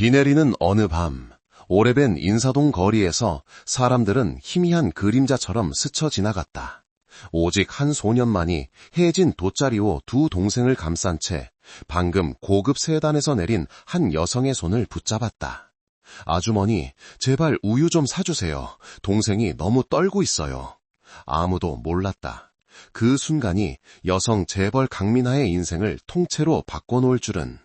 비 내리는 어느 밤, 오래된 인사동 거리에서 사람들은 희미한 그림자처럼 스쳐 지나갔다. 오직 한 소년만이 해진 돗자리호 두 동생을 감싼 채 방금 고급 세단에서 내린 한 여성의 손을 붙잡았다. 아주머니, 제발 우유 좀 사주세요. 동생이 너무 떨고 있어요. 아무도 몰랐다. 그 순간이 여성 재벌 강민하의 인생을 통째로 바꿔놓을 줄은.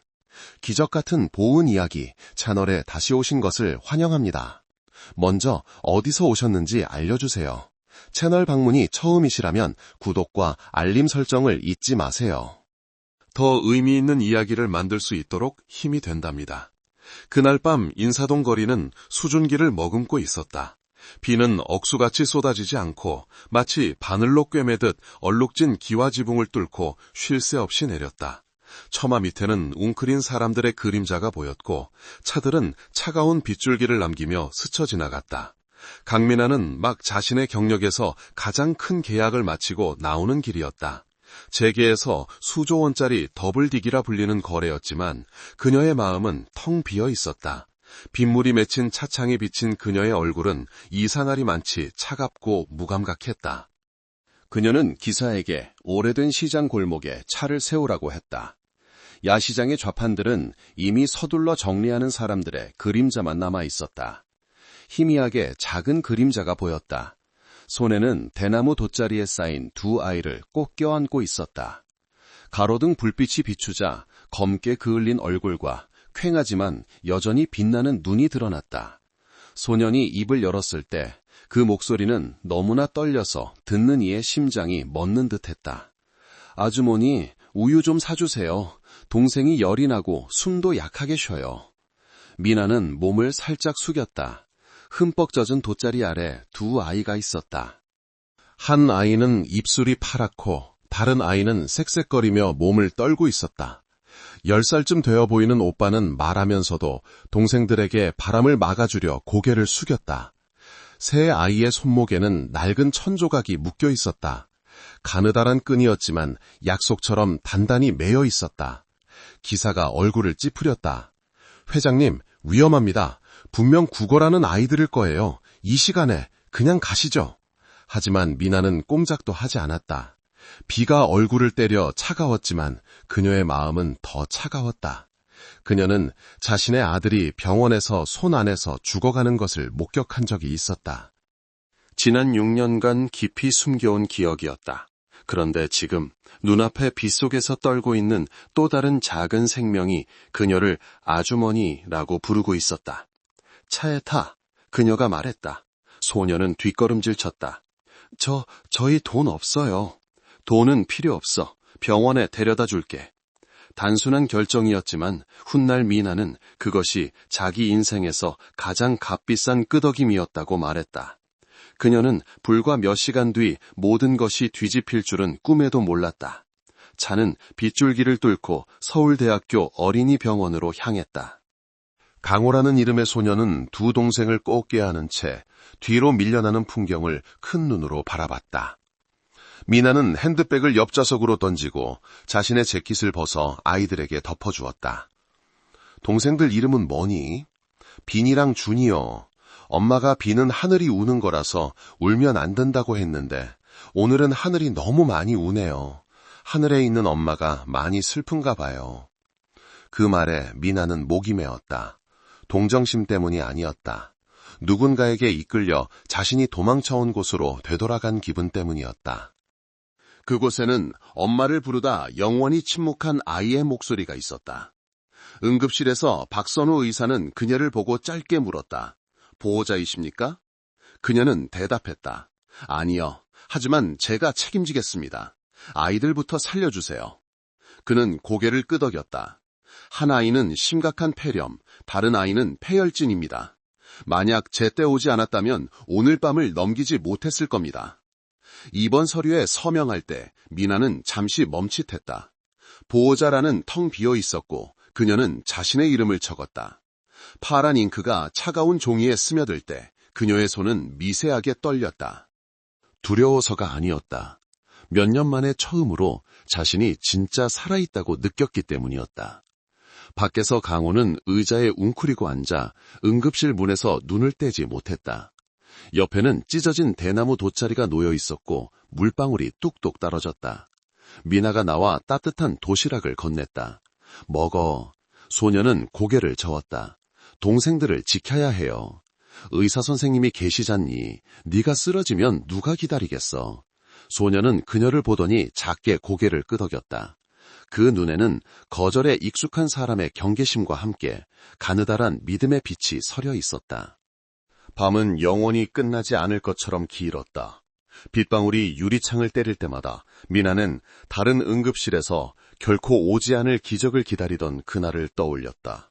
기적 같은 보은 이야기 채널에 다시 오신 것을 환영합니다. 먼저 어디서 오셨는지 알려주세요. 채널 방문이 처음이시라면 구독과 알림 설정을 잊지 마세요. 더 의미 있는 이야기를 만들 수 있도록 힘이 된답니다. 그날 밤 인사동 거리는 수증기를 머금고 있었다. 비는 억수같이 쏟아지지 않고 마치 바늘로 꿰매듯 얼룩진 기와 지붕을 뚫고 쉴 새 없이 내렸다. 처마 밑에는 웅크린 사람들의 그림자가 보였고 차들은 차가운 빗줄기를 남기며 스쳐 지나갔다. 강민아는 막 자신의 경력에서 가장 큰 계약을 마치고 나오는 길이었다. 재계에서 수조 원짜리 더블딕이라 불리는 거래였지만 그녀의 마음은 텅 비어 있었다. 빗물이 맺힌 차창에 비친 그녀의 얼굴은 이상하리 많지 차갑고 무감각했다. 그녀는 기사에게 오래된 시장 골목에 차를 세우라고 했다. 야시장의 좌판들은 이미 서둘러 정리하는 사람들의 그림자만 남아 있었다. 희미하게 작은 그림자가 보였다. 손에는 대나무 돗자리에 쌓인 두 아이를 꼭 껴안고 있었다. 가로등 불빛이 비추자 검게 그을린 얼굴과 퀭하지만 여전히 빛나는 눈이 드러났다. 소년이 입을 열었을 때 그 목소리는 너무나 떨려서 듣는 이의 심장이 멎는 듯했다. 아주머니, 우유 좀 사주세요. 동생이 열이 나고 숨도 약하게 쉬어요. 미나는 몸을 살짝 숙였다. 흠뻑 젖은 돗자리 아래 두 아이가 있었다. 한 아이는 입술이 파랗고 다른 아이는 쌕쌕거리며 몸을 떨고 있었다. 10살쯤 되어 보이는 오빠는 말하면서도 동생들에게 바람을 막아주려 고개를 숙였다. 새 아이의 손목에는 낡은 천조각이 묶여 있었다. 가느다란 끈이었지만 약속처럼 단단히 매여 있었다. 기사가 얼굴을 찌푸렸다. 회장님, 위험합니다. 분명 구걸하는 아이들일 거예요. 이 시간에 그냥 가시죠. 하지만 미나는 꼼짝도 하지 않았다. 비가 얼굴을 때려 차가웠지만 그녀의 마음은 더 차가웠다. 그녀는 자신의 아들이 병원에서 손 안에서 죽어가는 것을 목격한 적이 있었다. 지난 6년간 깊이 숨겨온 기억이었다. 그런데 지금 눈앞에 빗속에서 떨고 있는 또 다른 작은 생명이 그녀를 아주머니라고 부르고 있었다. 차에 타. 그녀가 말했다. 소녀는 뒷걸음질 쳤다. 저희 돈 없어요. 돈은 필요 없어. 병원에 데려다 줄게. 단순한 결정이었지만 훗날 미나는 그것이 자기 인생에서 가장 값비싼 끄덕임이었다고 말했다. 그녀는 불과 몇 시간 뒤 모든 것이 뒤집힐 줄은 꿈에도 몰랐다. 차는 빗줄기를 뚫고 서울대학교 어린이병원으로 향했다. 강호라는 이름의 소녀는 두 동생을 꼭 껴안은 채 뒤로 밀려나는 풍경을 큰 눈으로 바라봤다. 미나는 핸드백을 옆좌석으로 던지고 자신의 재킷을 벗어 아이들에게 덮어주었다. 동생들 이름은 뭐니? 빈이랑 준이요. 엄마가 비는 하늘이 우는 거라서 울면 안 된다고 했는데 오늘은 하늘이 너무 많이 우네요. 하늘에 있는 엄마가 많이 슬픈가 봐요. 그 말에 미나는 목이 메었다. 동정심 때문이 아니었다. 누군가에게 이끌려 자신이 도망쳐온 곳으로 되돌아간 기분 때문이었다. 그곳에는 엄마를 부르다 영원히 침묵한 아이의 목소리가 있었다. 응급실에서 박선우 의사는 그녀를 보고 짧게 물었다. 보호자이십니까? 그녀는 대답했다. 아니요. 하지만 제가 책임지겠습니다. 아이들부터 살려주세요. 그는 고개를 끄덕였다. 한 아이는 심각한 폐렴, 다른 아이는 폐혈증입니다. 만약 제때 오지 않았다면 오늘 밤을 넘기지 못했을 겁니다. 입원 서류에 서명할 때 미나는 잠시 멈칫했다. 보호자라는 텅 비어 있었고 그녀는 자신의 이름을 적었다. 파란 잉크가 차가운 종이에 스며들 때 그녀의 손은 미세하게 떨렸다. 두려워서가 아니었다. 몇 년 만에 처음으로 자신이 진짜 살아있다고 느꼈기 때문이었다. 밖에서 강호는 의자에 웅크리고 앉아 응급실 문에서 눈을 떼지 못했다. 옆에는 찢어진 대나무 돗자리가 놓여 있었고 물방울이 뚝뚝 떨어졌다. 미나가 나와 따뜻한 도시락을 건넸다. 먹어. 소녀는 고개를 저었다. 동생들을 지켜야 해요. 의사 선생님이 계시잖니. 네가 쓰러지면 누가 기다리겠어. 소녀는 그녀를 보더니 작게 고개를 끄덕였다. 그 눈에는 거절에 익숙한 사람의 경계심과 함께 가느다란 믿음의 빛이 서려 있었다. 밤은 영원히 끝나지 않을 것처럼 길었다. 빗방울이 유리창을 때릴 때마다 미나는 다른 응급실에서 결코 오지 않을 기적을 기다리던 그날을 떠올렸다.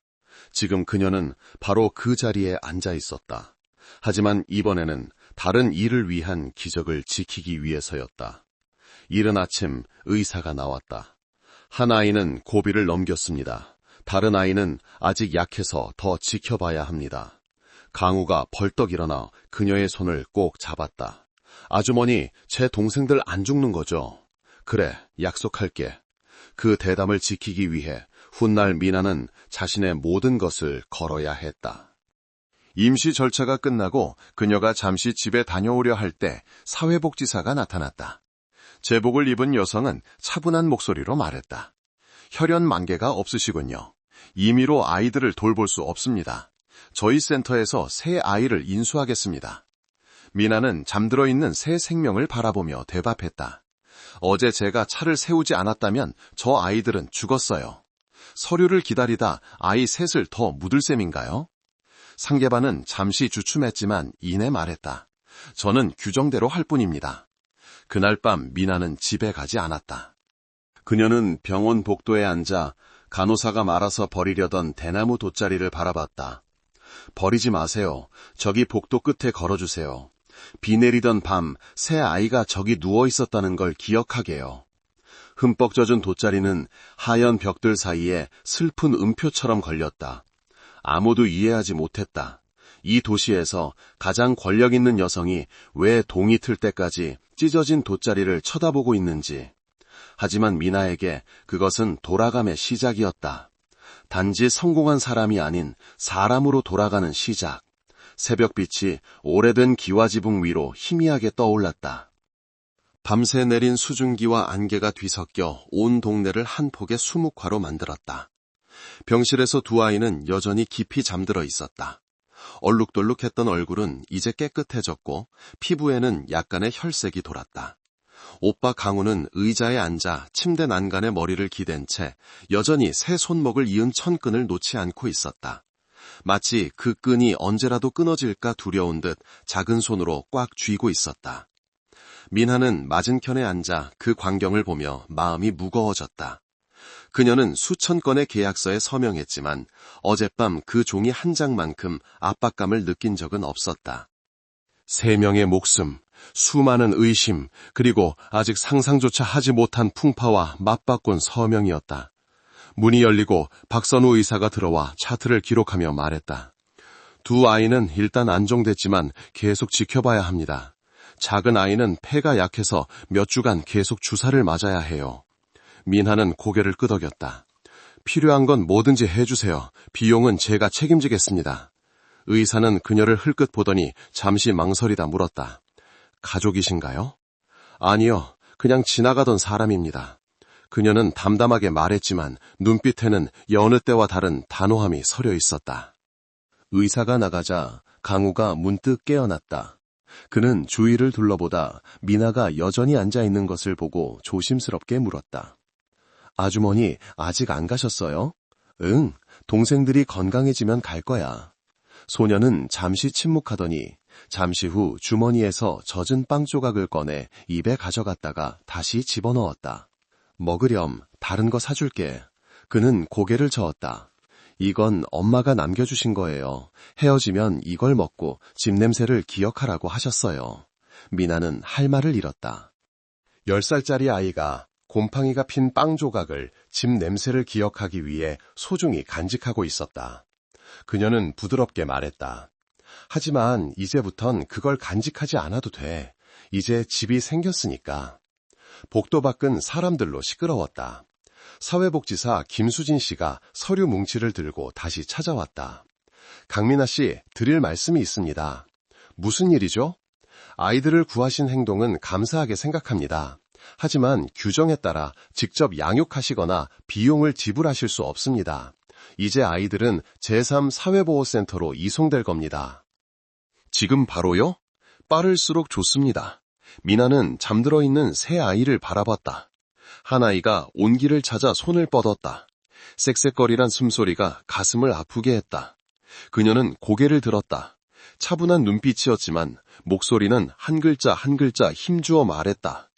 지금 그녀는 바로 그 자리에 앉아 있었다. 하지만 이번에는 다른 이를 위한 기적을 지키기 위해서였다. 이른 아침 의사가 나왔다. 한 아이는 고비를 넘겼습니다. 다른 아이는 아직 약해서 더 지켜봐야 합니다. 강우가 벌떡 일어나 그녀의 손을 꼭 잡았다. 아주머니, 제 동생들 안 죽는 거죠? 그래, 약속할게. 그 대담을 지키기 위해 훗날 미나는 자신의 모든 것을 걸어야 했다. 임시 절차가 끝나고 그녀가 잠시 집에 다녀오려 할 때 사회복지사가 나타났다. 제복을 입은 여성은 차분한 목소리로 말했다. 혈연 만개가 없으시군요. 임의로 아이들을 돌볼 수 없습니다. 저희 센터에서 새 아이를 인수하겠습니다. 미나는 잠들어 있는 새 생명을 바라보며 대답했다. 어제 제가 차를 세우지 않았다면 저 아이들은 죽었어요. 서류를 기다리다 아이 셋을 더 묻을 셈인가요? 상계반은 잠시 주춤했지만 이내 말했다. 저는 규정대로 할 뿐입니다. 그날 밤 미나는 집에 가지 않았다. 그녀는 병원 복도에 앉아 간호사가 말아서 버리려던 대나무 돗자리를 바라봤다. 버리지 마세요. 저기 복도 끝에 걸어주세요. 비 내리던 밤 새 아이가 저기 누워 있었다는 걸 기억하게요. 흠뻑 젖은 돗자리는 하얀 벽들 사이에 슬픈 음표처럼 걸렸다. 아무도 이해하지 못했다. 이 도시에서 가장 권력 있는 여성이 왜 동이 틀 때까지 찢어진 돗자리를 쳐다보고 있는지. 하지만 미나에게 그것은 돌아감의 시작이었다. 단지 성공한 사람이 아닌 사람으로 돌아가는 시작. 새벽빛이 오래된 기와지붕 위로 희미하게 떠올랐다. 밤새 내린 수증기와 안개가 뒤섞여 온 동네를 한 폭의 수묵화로 만들었다. 병실에서 두 아이는 여전히 깊이 잠들어 있었다. 얼룩덜룩했던 얼굴은 이제 깨끗해졌고 피부에는 약간의 혈색이 돌았다. 오빠 강우는 의자에 앉아 침대 난간에 머리를 기댄 채 여전히 새 손목을 이은 천끈을 놓지 않고 있었다. 마치 그 끈이 언제라도 끊어질까 두려운 듯 작은 손으로 꽉 쥐고 있었다. 민하는 맞은편에 앉아 그 광경을 보며 마음이 무거워졌다. 그녀는 수천 건의 계약서에 서명했지만 어젯밤 그 종이 한 장만큼 압박감을 느낀 적은 없었다. 3명의 목숨, 수많은 의심, 그리고 아직 상상조차 하지 못한 풍파와 맞바꾼 서명이었다. 문이 열리고 박선우 의사가 들어와 차트를 기록하며 말했다. 두 아이는 일단 안정됐지만 계속 지켜봐야 합니다. 작은 아이는 폐가 약해서 몇 주간 계속 주사를 맞아야 해요. 민하는 고개를 끄덕였다. 필요한 건 뭐든지 해주세요. 비용은 제가 책임지겠습니다. 의사는 그녀를 흘끗 보더니 잠시 망설이다 물었다. 가족이신가요? 아니요, 그냥 지나가던 사람입니다. 그녀는 담담하게 말했지만 눈빛에는 여느 때와 다른 단호함이 서려 있었다. 의사가 나가자 강우가 문득 깨어났다. 그는 주위를 둘러보다 미나가 여전히 앉아있는 것을 보고 조심스럽게 물었다. 아주머니, 아직 안 가셨어요? 응, 동생들이 건강해지면 갈 거야. 소녀는 잠시 침묵하더니 잠시 후 주머니에서 젖은 빵 조각을 꺼내 입에 가져갔다가 다시 집어넣었다. 먹으렴, 다른 거 사줄게. 그는 고개를 저었다. 이건 엄마가 남겨주신 거예요. 헤어지면 이걸 먹고 집 냄새를 기억하라고 하셨어요. 미나는 할 말을 잃었다. 10살짜리 아이가 곰팡이가 핀 빵 조각을 집 냄새를 기억하기 위해 소중히 간직하고 있었다. 그녀는 부드럽게 말했다. 하지만 이제부턴 그걸 간직하지 않아도 돼. 이제 집이 생겼으니까. 복도 밖은 사람들로 시끄러웠다. 사회복지사 김수진 씨가 서류 뭉치를 들고 다시 찾아왔다. 강민아 씨, 드릴 말씀이 있습니다. 무슨 일이죠? 아이들을 구하신 행동은 감사하게 생각합니다. 하지만 규정에 따라 직접 양육하시거나 비용을 지불하실 수 없습니다. 이제 아이들은 제3사회보호센터로 이송될 겁니다. 지금 바로요? 빠를수록 좋습니다. 미나는 잠들어 있는 새 아이를 바라봤다. 한 아이가 온기를 찾아 손을 뻗었다. 쌕쌕거리란 숨소리가 가슴을 아프게 했다. 그녀는 고개를 들었다. 차분한 눈빛이었지만 목소리는 한 글자 한 글자 힘주어 말했다.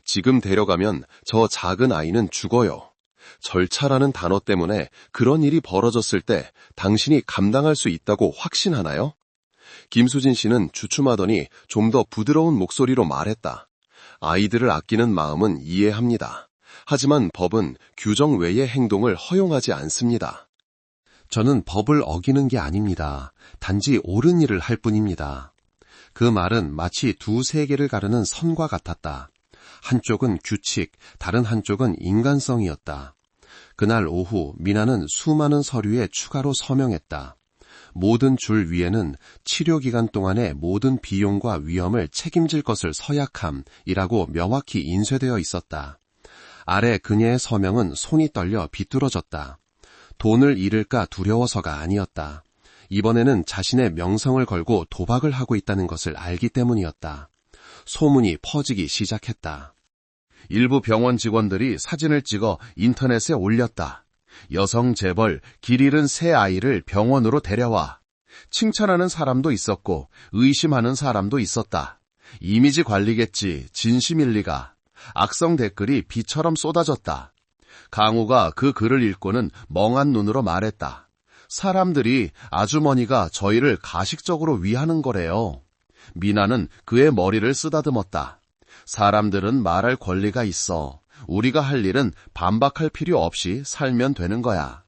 지금 데려가면 저 작은 아이는 죽어요. 절차라는 단어 때문에 그런 일이 벌어졌을 때 당신이 감당할 수 있다고 확신하나요? 김수진 씨는 주춤하더니 좀 더 부드러운 목소리로 말했다. 아이들을 아끼는 마음은 이해합니다. 하지만 법은 규정 외의 행동을 허용하지 않습니다. 저는 법을 어기는 게 아닙니다. 단지 옳은 일을 할 뿐입니다. 그 말은 마치 두 세계를 가르는 선과 같았다. 한쪽은 규칙, 다른 한쪽은 인간성이었다. 그날 오후 미나는 수많은 서류에 추가로 서명했다. 모든 줄 위에는 치료 기간 동안의 모든 비용과 위험을 책임질 것을 서약함이라고 명확히 인쇄되어 있었다. 아래 그녀의 서명은 손이 떨려 비뚤어졌다. 돈을 잃을까 두려워서가 아니었다. 이번에는 자신의 명성을 걸고 도박을 하고 있다는 것을 알기 때문이었다. 소문이 퍼지기 시작했다. 일부 병원 직원들이 사진을 찍어 인터넷에 올렸다. 여성 재벌 길 잃은 새 아이를 병원으로 데려와. 칭찬하는 사람도 있었고 의심하는 사람도 있었다. 이미지 관리겠지 진심일 리가. 악성 댓글이 비처럼 쏟아졌다. 강우가 그 글을 읽고는 멍한 눈으로 말했다. 사람들이 아주머니가 저희를 가식적으로 위하는 거래요. 미나는 그의 머리를 쓰다듬었다. 사람들은 말할 권리가 있어. 우리가 할 일은 반박할 필요 없이 살면 되는 거야.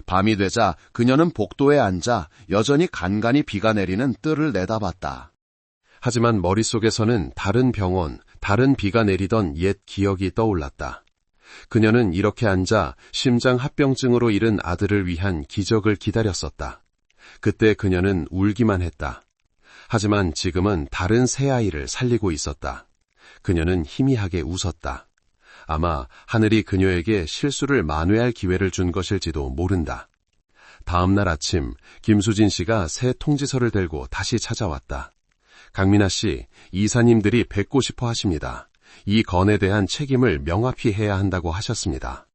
밤이 되자 그녀는 복도에 앉아 여전히 간간히 비가 내리는 뜰을 내다봤다. 하지만 머릿속에서는 다른 병원, 다른 비가 내리던 옛 기억이 떠올랐다. 그녀는 이렇게 앉아 심장 합병증으로 잃은 아들을 위한 기적을 기다렸었다. 그때 그녀는 울기만 했다. 하지만 지금은 다른 새 아이를 살리고 있었다. 그녀는 희미하게 웃었다. 아마 하늘이 그녀에게 실수를 만회할 기회를 준 것일지도 모른다. 다음 날 아침 김수진 씨가 새 통지서를 들고 다시 찾아왔다. 강민아 씨, 이사님들이 뵙고 싶어 하십니다. 이 건에 대한 책임을 명확히 해야 한다고 하셨습니다.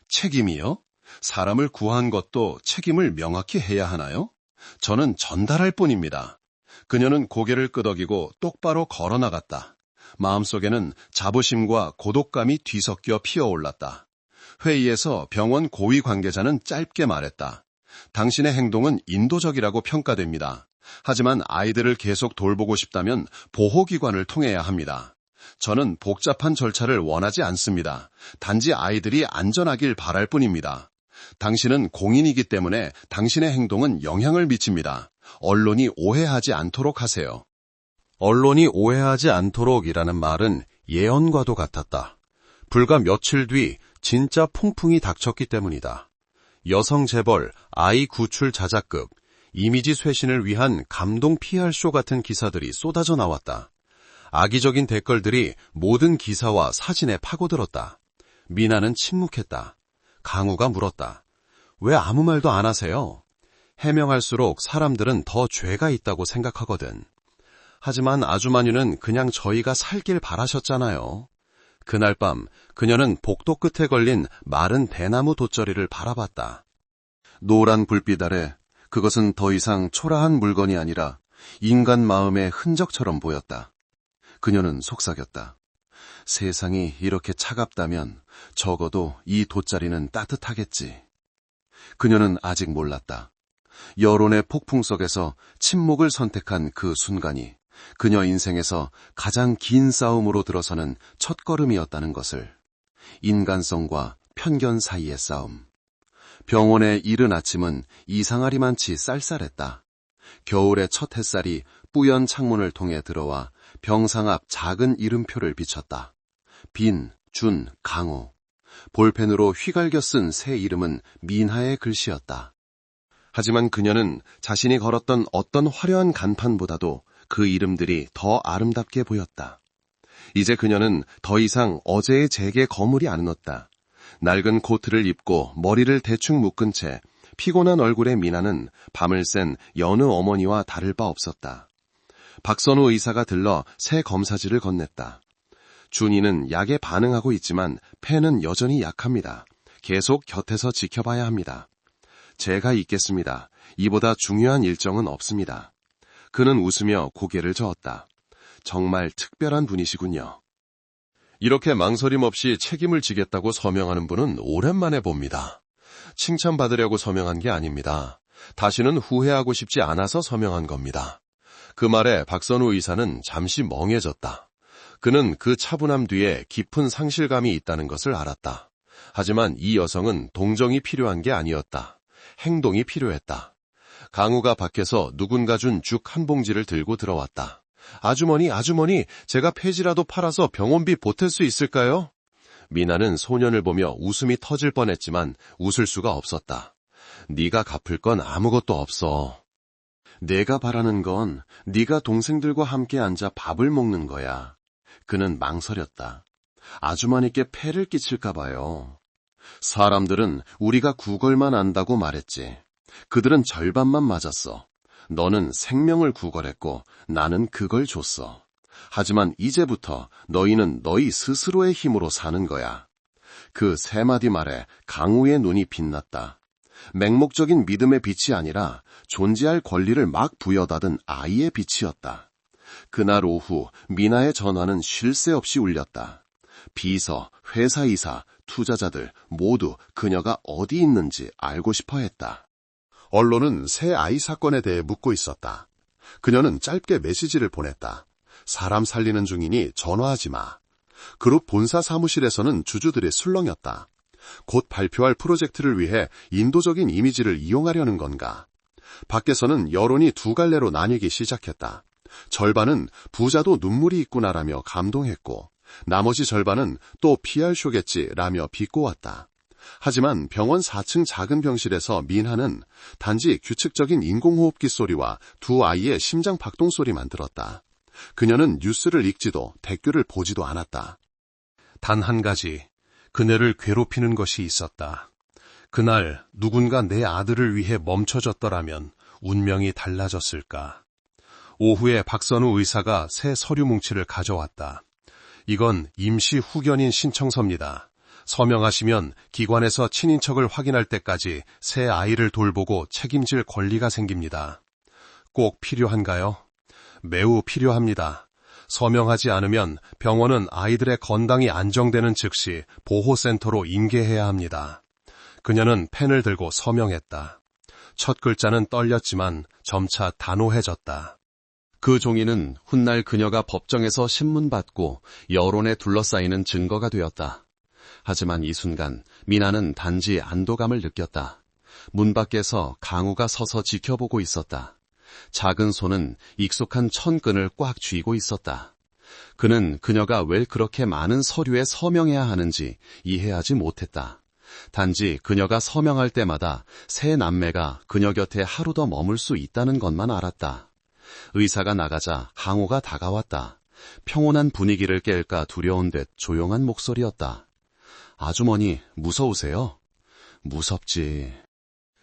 책임이요? 사람을 구한 것도 책임을 명확히 해야 하나요? 저는 전달할 뿐입니다. 그녀는 고개를 끄덕이고 똑바로 걸어나갔다. 마음속에는 자부심과 고독감이 뒤섞여 피어올랐다. 회의에서 병원 고위 관계자는 짧게 말했다. 당신의 행동은 인도적이라고 평가됩니다. 하지만 아이들을 계속 돌보고 싶다면 보호기관을 통해야 합니다. 저는 복잡한 절차를 원하지 않습니다. 단지 아이들이 안전하길 바랄 뿐입니다. 당신은 공인이기 때문에 당신의 행동은 영향을 미칩니다. 언론이 오해하지 않도록 하세요. 언론이 오해하지 않도록이라는 말은 예언과도 같았다. 불과 며칠 뒤 진짜 풍풍이 닥쳤기 때문이다. 여성 재벌, 아이 구출 자작극, 이미지 쇄신을 위한 감동 PR쇼 같은 기사들이 쏟아져 나왔다. 악의적인 댓글들이 모든 기사와 사진에 파고들었다. 미나는 침묵했다. 강우가 물었다. 왜 아무 말도 안 하세요? 해명할수록 사람들은 더 죄가 있다고 생각하거든. 하지만 아주머니는 그냥 저희가 살길 바라셨잖아요. 그날 밤 그녀는 복도 끝에 걸린 마른 대나무 돗자리를 바라봤다. 노란 불빛 아래 그것은 더 이상 초라한 물건이 아니라 인간 마음의 흔적처럼 보였다. 그녀는 속삭였다. 세상이 이렇게 차갑다면 적어도 이 돗자리는 따뜻하겠지. 그녀는 아직 몰랐다. 여론의 폭풍 속에서 침묵을 선택한 그 순간이 그녀 인생에서 가장 긴 싸움으로 들어서는 첫걸음이었다는 것을. 인간성과 편견 사이의 싸움. 병원의 이른 아침은 이상하리만치 쌀쌀했다. 겨울의 첫 햇살이 뿌연 창문을 통해 들어와 병상 앞 작은 이름표를 비쳤다. 빈, 준, 강호. 볼펜으로 휘갈겨 쓴 새 이름은 민하의 글씨였다. 하지만 그녀는 자신이 걸었던 어떤 화려한 간판보다도 그 이름들이 더 아름답게 보였다. 이제 그녀는 더 이상 어제의 제게 거물이 안 넣었다. 낡은 코트를 입고 머리를 대충 묶은 채 피곤한 얼굴의 미나는 밤을 샌 여느 어머니와 다를 바 없었다. 박선우 의사가 들러 새 검사지를 건넸다. 준이는 약에 반응하고 있지만 폐는 여전히 약합니다. 계속 곁에서 지켜봐야 합니다. 제가 있겠습니다. 이보다 중요한 일정은 없습니다. 그는 웃으며 고개를 저었다. 정말 특별한 분이시군요. 이렇게 망설임 없이 책임을 지겠다고 서명하는 분은 오랜만에 봅니다. 칭찬받으려고 서명한 게 아닙니다. 다시는 후회하고 싶지 않아서 서명한 겁니다. 그 말에 박선우 의사는 잠시 멍해졌다. 그는 그 차분함 뒤에 깊은 상실감이 있다는 것을 알았다. 하지만 이 여성은 동정이 필요한 게 아니었다. 행동이 필요했다. 강우가 밖에서 누군가 준 죽 한 봉지를 들고 들어왔다. 아주머니, 제가 폐지라도 팔아서 병원비 보탤 수 있을까요? 미나는 소년을 보며 웃음이 터질 뻔했지만 웃을 수가 없었다. 네가 갚을 건 아무것도 없어. 내가 바라는 건 네가 동생들과 함께 앉아 밥을 먹는 거야. 그는 망설였다. 아주머니께 폐를 끼칠까 봐요. 사람들은 우리가 구걸만 안다고 말했지. 그들은 절반만 맞았어. 너는 생명을 구걸했고 나는 그걸 줬어. 하지만 이제부터 너희는 너희 스스로의 힘으로 사는 거야. 그 세 마디 말에 강우의 눈이 빛났다. 맹목적인 믿음의 빛이 아니라 존재할 권리를 막 부여닫은 아이의 빛이었다. 그날 오후 미나의 전화는 쉴 새 없이 울렸다. 비서, 회사이사, 투자자들 모두 그녀가 어디 있는지 알고 싶어 했다. 언론은 새 아이 사건에 대해 묻고 있었다. 그녀는 짧게 메시지를 보냈다. 사람 살리는 중이니 전화하지 마. 그룹 본사 사무실에서는 주주들의 술렁였다. 곧 발표할 프로젝트를 위해 인도적인 이미지를 이용하려는 건가. 밖에서는 여론이 두 갈래로 나뉘기 시작했다. 절반은 부자도 눈물이 있구나라며 감동했고 나머지 절반은 또 PR쇼겠지라며 비꼬았다. 하지만 병원 4층 작은 병실에서 민하는 단지 규칙적인 인공호흡기 소리와 두 아이의 심장 박동 소리만 들었다. 그녀는 뉴스를 읽지도 댓글을 보지도 않았다. 단 한 가지, 그녀를 괴롭히는 것이 있었다. 그날 누군가 내 아들을 위해 멈춰졌더라면 운명이 달라졌을까. 오후에 박선우 의사가 새 서류 뭉치를 가져왔다. 이건 임시 후견인 신청서입니다. 서명하시면 기관에서 친인척을 확인할 때까지 새 아이를 돌보고 책임질 권리가 생깁니다. 꼭 필요한가요? 매우 필요합니다. 서명하지 않으면 병원은 아이들의 건강이 안정되는 즉시 보호센터로 인계해야 합니다. 그녀는 펜을 들고 서명했다. 첫 글자는 떨렸지만 점차 단호해졌다. 그 종이는 훗날 그녀가 법정에서 신문받고 여론에 둘러싸이는 증거가 되었다. 하지만 이 순간 미나는 단지 안도감을 느꼈다. 문 밖에서 강우가 서서 지켜보고 있었다. 작은 손은 익숙한 천끈을 꽉 쥐고 있었다. 그는 그녀가 왜 그렇게 많은 서류에 서명해야 하는지 이해하지 못했다. 단지 그녀가 서명할 때마다 새 남매가 그녀 곁에 하루 더 머물 수 있다는 것만 알았다. 의사가 나가자 강우가 다가왔다. 평온한 분위기를 깰까 두려운 듯 조용한 목소리였다. 아주머니, 무서우세요? 무섭지.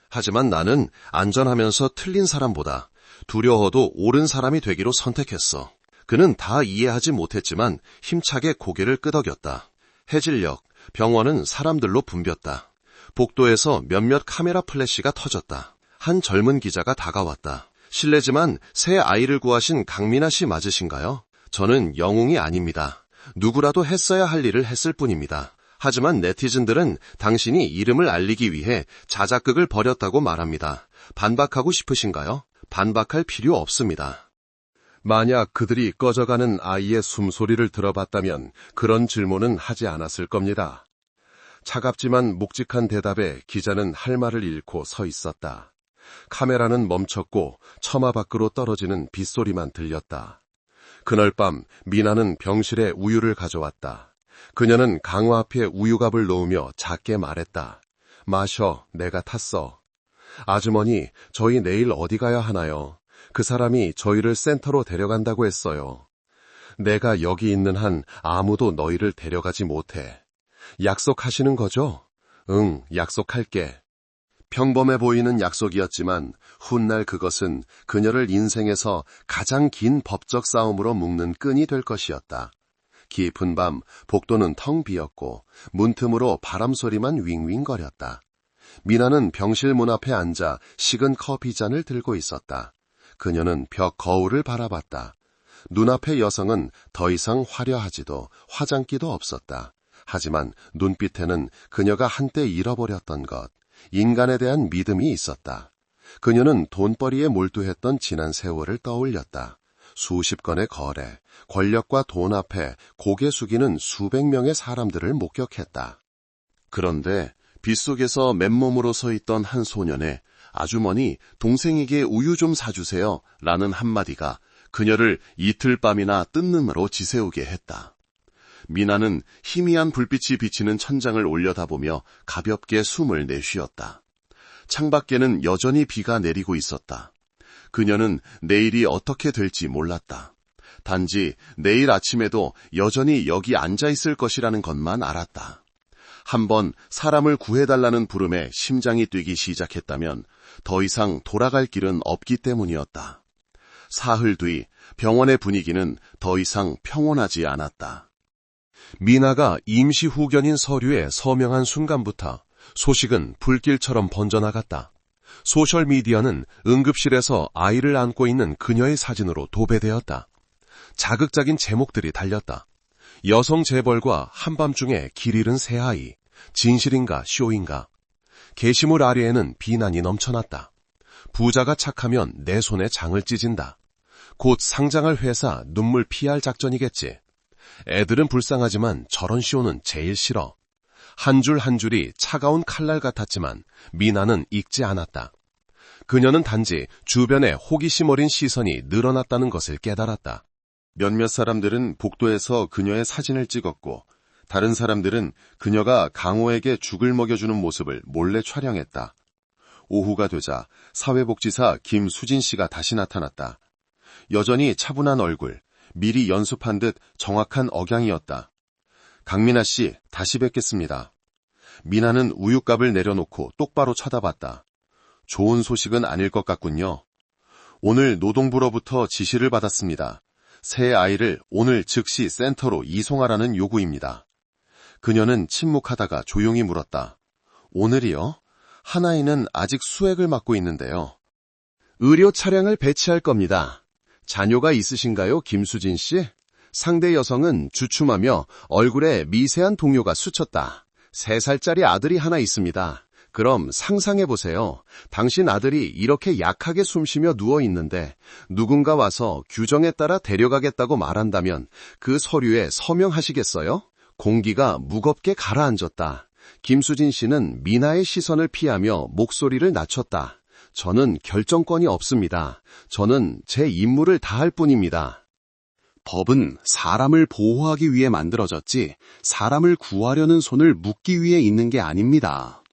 하지만 나는 안전하면서 틀린 사람보다 두려워도 옳은 사람이 되기로 선택했어. 그는 다 이해하지 못했지만 힘차게 고개를 끄덕였다. 해질녘, 병원은 사람들로 붐볐다. 복도에서 몇몇 카메라 플래시가 터졌다. 한 젊은 기자가 다가왔다. 실례지만 새 아이를 구하신 강민아 씨 맞으신가요? 저는 영웅이 아닙니다. 누구라도 했어야 할 일을 했을 뿐입니다. 하지만 네티즌들은 당신이 이름을 알리기 위해 자작극을 벌였다고 말합니다. 반박하고 싶으신가요? 반박할 필요 없습니다. 만약 그들이 꺼져가는 아이의 숨소리를 들어봤다면 그런 질문은 하지 않았을 겁니다. 차갑지만 묵직한 대답에 기자는 할 말을 잃고 서 있었다. 카메라는 멈췄고 처마 밖으로 떨어지는 빗소리만 들렸다. 그날 밤 미나는 병실에 우유를 가져왔다. 그녀는 강화 앞에 우유갑을 놓으며 작게 말했다. 마셔, 내가 탔어. 아주머니, 저희 내일 어디 가야 하나요? 그 사람이 저희를 센터로 데려간다고 했어요. 내가 여기 있는 한 아무도 너희를 데려가지 못해. 약속하시는 거죠? 응, 약속할게. 평범해 보이는 약속이었지만 훗날 그것은 그녀를 인생에서 가장 긴 법적 싸움으로 묶는 끈이 될 것이었다. 깊은 밤 복도는 텅 비었고 문틈으로 바람소리만 윙윙거렸다. 미나는 병실 문 앞에 앉아 식은 커피잔을 들고 있었다. 그녀는 벽 거울을 바라봤다. 눈앞의 여성은 더 이상 화려하지도 화장기도 없었다. 하지만 눈빛에는 그녀가 한때 잃어버렸던 것, 인간에 대한 믿음이 있었다. 그녀는 돈벌이에 몰두했던 지난 세월을 떠올렸다. 수십 건의 거래, 권력과 돈 앞에 고개 숙이는 수백 명의 사람들을 목격했다. 그런데 빗속에서 맨몸으로 서 있던 한 소년의 아주머니, 동생에게 우유 좀 사주세요 라는 한마디가 그녀를 이틀 밤이나 뜬눈으로 지새우게 했다. 미나는 희미한 불빛이 비치는 천장을 올려다보며 가볍게 숨을 내쉬었다. 창밖에는 여전히 비가 내리고 있었다. 그녀는 내일이 어떻게 될지 몰랐다. 단지 내일 아침에도 여전히 여기 앉아 있을 것이라는 것만 알았다. 한번 사람을 구해달라는 부름에 심장이 뛰기 시작했다면 더 이상 돌아갈 길은 없기 때문이었다. 사흘 뒤 병원의 분위기는 더 이상 평온하지 않았다. 미나가 임시 후견인 서류에 서명한 순간부터 소식은 불길처럼 번져나갔다. 소셜미디어는 응급실에서 아이를 안고 있는 그녀의 사진으로 도배되었다. 자극적인 제목들이 달렸다. 여성 재벌과 한밤중에 길 잃은 새아이, 진실인가 쇼인가. 게시물 아래에는 비난이 넘쳐났다. 부자가 착하면 내 손에 장을 찢은다. 곧 상장할 회사 눈물 PR 작전이겠지. 애들은 불쌍하지만 저런 쇼는 제일 싫어. 한 줄 한 줄이 차가운 칼날 같았지만 미나는 읽지 않았다. 그녀는 단지 주변에 호기심 어린 시선이 늘어났다는 것을 깨달았다. 몇몇 사람들은 복도에서 그녀의 사진을 찍었고 다른 사람들은 그녀가 강호에게 죽을 먹여주는 모습을 몰래 촬영했다. 오후가 되자 사회복지사 김수진 씨가 다시 나타났다. 여전히 차분한 얼굴, 미리 연습한 듯 정확한 억양이었다. 강미나 씨, 다시 뵙겠습니다. 미나는 우유값을 내려놓고 똑바로 쳐다봤다. 좋은 소식은 아닐 것 같군요. 오늘 노동부로부터 지시를 받았습니다. 새 아이를 오늘 즉시 센터로 이송하라는 요구입니다. 그녀는 침묵하다가 조용히 물었다. 오늘이요? 한 아이는 아직 수액을 맞고 있는데요. 의료 차량을 배치할 겁니다. 자녀가 있으신가요, 김수진 씨? 상대 여성은 주춤하며 얼굴에 미세한 동요가 스쳤다. 3살짜리 아들이 하나 있습니다. 그럼 상상해보세요. 당신 아들이 이렇게 약하게 숨쉬며 누워있는데 누군가 와서 규정에 따라 데려가겠다고 말한다면 그 서류에 서명하시겠어요? 공기가 무겁게 가라앉았다. 김수진 씨는 미나의 시선을 피하며 목소리를 낮췄다. 저는 결정권이 없습니다. 저는 제 임무를 다할 뿐입니다. 법은 사람을 보호하기 위해 만들어졌지 사람을 구하려는 손을 묶기 위해 있는 게 아닙니다.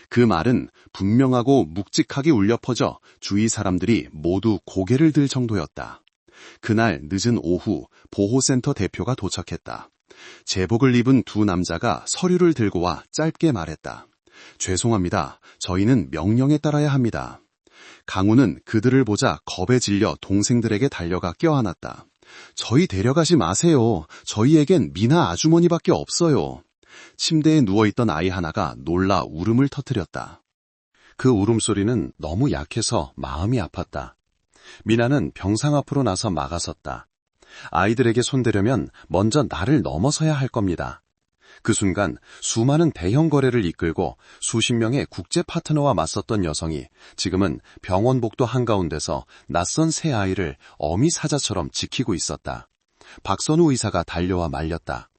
그 말은 분명하고 묵직하게 울려 퍼져 주위 사람들이 모두 고개를 들 정도였다. 그날 늦은 오후 보호센터 대표가 도착했다. 제복을 입은 두 남자가 서류를 들고 와 짧게 말했다. 죄송합니다. 저희는 명령에 따라야 합니다. 강우는 그들을 보자 겁에 질려 동생들에게 달려가 껴안았다. 저희 데려가지 마세요. 저희에겐 미나 아주머니밖에 없어요. 침대에 누워있던 아이 하나가 놀라 울음을 터뜨렸다. 그 울음소리는 너무 약해서 마음이 아팠다. 미나는 병상 앞으로 나서 막아섰다. 아이들에게 손대려면 먼저 나를 넘어서야 할 겁니다. 그 순간 수많은 대형 거래를 이끌고 수십 명의 국제 파트너와 맞섰던 여성이 지금은 병원 복도 한가운데서 낯선 새 아이를 어미 사자처럼 지키고 있었다. 박선우 의사가 달려와 말렸다.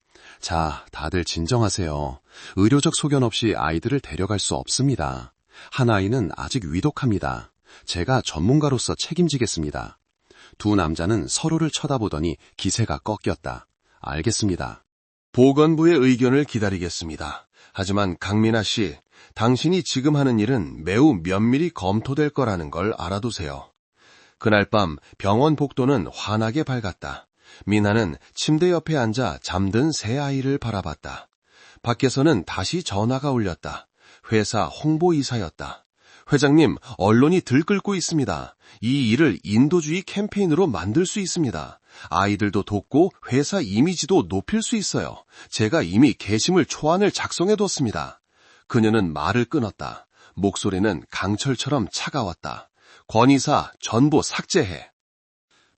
자, 다들 진정하세요. 의료적 소견 없이 아이들을 데려갈 수 없습니다. 한 아이는 아직 위독합니다. 제가 전문가로서 책임지겠습니다. 두 남자는 서로를 쳐다보더니 기세가 꺾였다. 알겠습니다. 보건부의 의견을 기다리겠습니다. 하지만 강민아 씨, 당신이 지금 하는 일은 매우 면밀히 검토될 거라는 걸 알아두세요. 그날 밤 병원 복도는 환하게 밝았다. 미나는 침대 옆에 앉아 잠든 새 아이를 바라봤다. 밖에서는 다시 전화가 울렸다. 회사 홍보이사였다. 회장님, 언론이 들끓고 있습니다. 이 일을 인도주의 캠페인으로 만들 수 있습니다. 아이들도 돕고 회사 이미지도 높일 수 있어요. 제가 이미 게시물 초안을 작성해뒀습니다. 그녀는 말을 끊었다. 목소리는 강철처럼 차가웠다. 권이사, 전부 삭제해.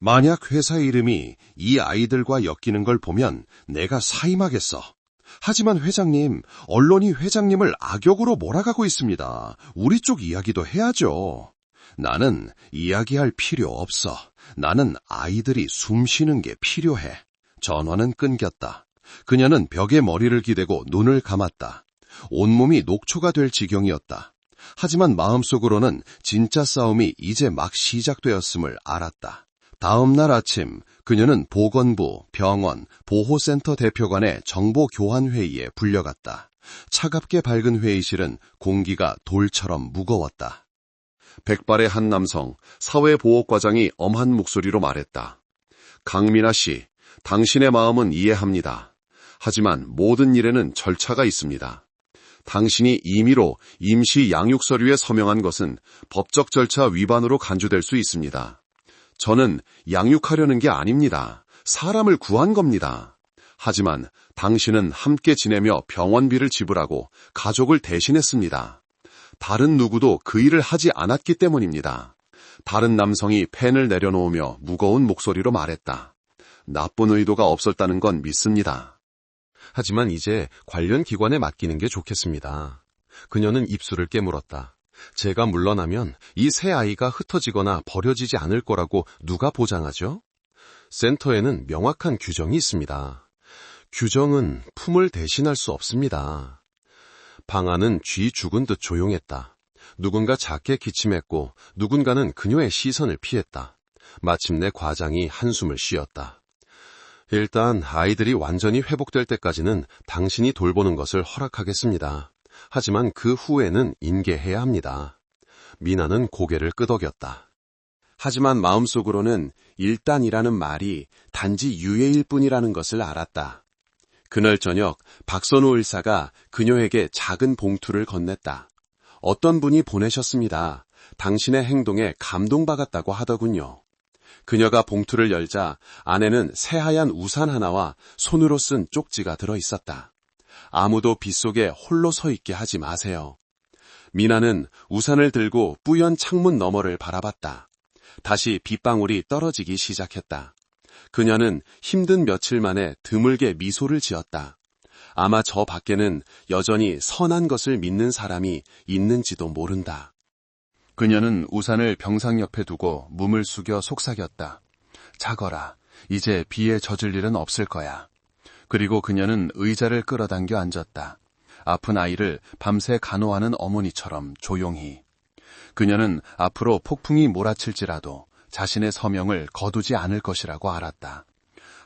만약 회사 이름이 이 아이들과 엮이는 걸 보면 내가 사임하겠어. 하지만 회장님, 언론이 회장님을 악역으로 몰아가고 있습니다. 우리 쪽 이야기도 해야죠. 나는 이야기할 필요 없어. 나는 아이들이 숨 쉬는 게 필요해. 전화는 끊겼다. 그녀는 벽에 머리를 기대고 눈을 감았다. 온몸이 녹초가 될 지경이었다. 하지만 마음속으로는 진짜 싸움이 이제 막 시작되었음을 알았다. 다음 날 아침 그녀는 보건부, 병원, 보호센터 대표관의 정보교환회의에 불려갔다. 차갑게 밝은 회의실은 공기가 돌처럼 무거웠다. 백발의 한 남성, 사회보호과장이 엄한 목소리로 말했다. 강민아 씨, 당신의 마음은 이해합니다. 하지만 모든 일에는 절차가 있습니다. 당신이 임의로 임시 양육 서류에 서명한 것은 법적 절차 위반으로 간주될 수 있습니다. 저는 양육하려는 게 아닙니다. 사람을 구한 겁니다. 하지만 당신은 함께 지내며 병원비를 지불하고 가족을 대신했습니다. 다른 누구도 그 일을 하지 않았기 때문입니다. 다른 남성이 펜을 내려놓으며 무거운 목소리로 말했다. 나쁜 의도가 없었다는 건 믿습니다. 하지만 이제 관련 기관에 맡기는 게 좋겠습니다. 그녀는 입술을 깨물었다. 제가 물러나면 이 새 아이가 흩어지거나 버려지지 않을 거라고 누가 보장하죠? 센터에는 명확한 규정이 있습니다. 규정은 품을 대신할 수 없습니다. 방 안은 쥐 죽은 듯 조용했다. 누군가 작게 기침했고 누군가는 그녀의 시선을 피했다. 마침내 과장이 한숨을 쉬었다. 일단 아이들이 완전히 회복될 때까지는 당신이 돌보는 것을 허락하겠습니다. 하지만 그 후에는 인계해야 합니다. 미나는 고개를 끄덕였다. 하지만 마음속으로는 일단이라는 말이 단지 유예일 뿐이라는 것을 알았다. 그날 저녁 박선호 의사가 그녀에게 작은 봉투를 건넸다. 어떤 분이 보내셨습니다. 당신의 행동에 감동받았다고 하더군요. 그녀가 봉투를 열자 안에는 새하얀 우산 하나와 손으로 쓴 쪽지가 들어 있었다. 아무도 빗속에 홀로 서 있게 하지 마세요. 미나는 우산을 들고 뿌연 창문 너머를 바라봤다. 다시 빗방울이 떨어지기 시작했다. 그녀는 힘든 며칠 만에 드물게 미소를 지었다. 아마 저 밖에는 여전히 선한 것을 믿는 사람이 있는지도 모른다. 그녀는 우산을 병상 옆에 두고 몸을 숙여 속삭였다. 자거라. 이제 비에 젖을 일은 없을 거야. 그리고 그녀는 의자를 끌어당겨 앉았다. 아픈 아이를 밤새 간호하는 어머니처럼 조용히. 그녀는 앞으로 폭풍이 몰아칠지라도 자신의 서명을 거두지 않을 것이라고 알았다.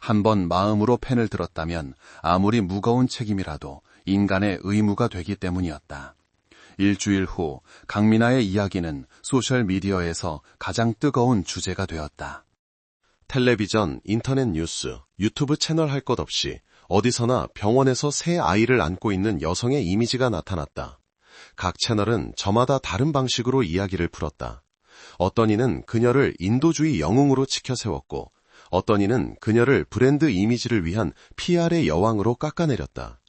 한번 마음으로 펜을 들었다면 아무리 무거운 책임이라도 인간의 의무가 되기 때문이었다. 일주일 후 강민아의 이야기는 소셜미디어에서 가장 뜨거운 주제가 되었다. 텔레비전, 인터넷 뉴스, 유튜브 채널 할 것 없이 어디서나 병원에서 새 아이를 안고 있는 여성의 이미지가 나타났다. 각 채널은 저마다 다른 방식으로 이야기를 풀었다. 어떤 이는 그녀를 인도주의 영웅으로 치켜세웠고 어떤 이는 그녀를 브랜드 이미지를 위한 PR의 여왕으로 깎아내렸다.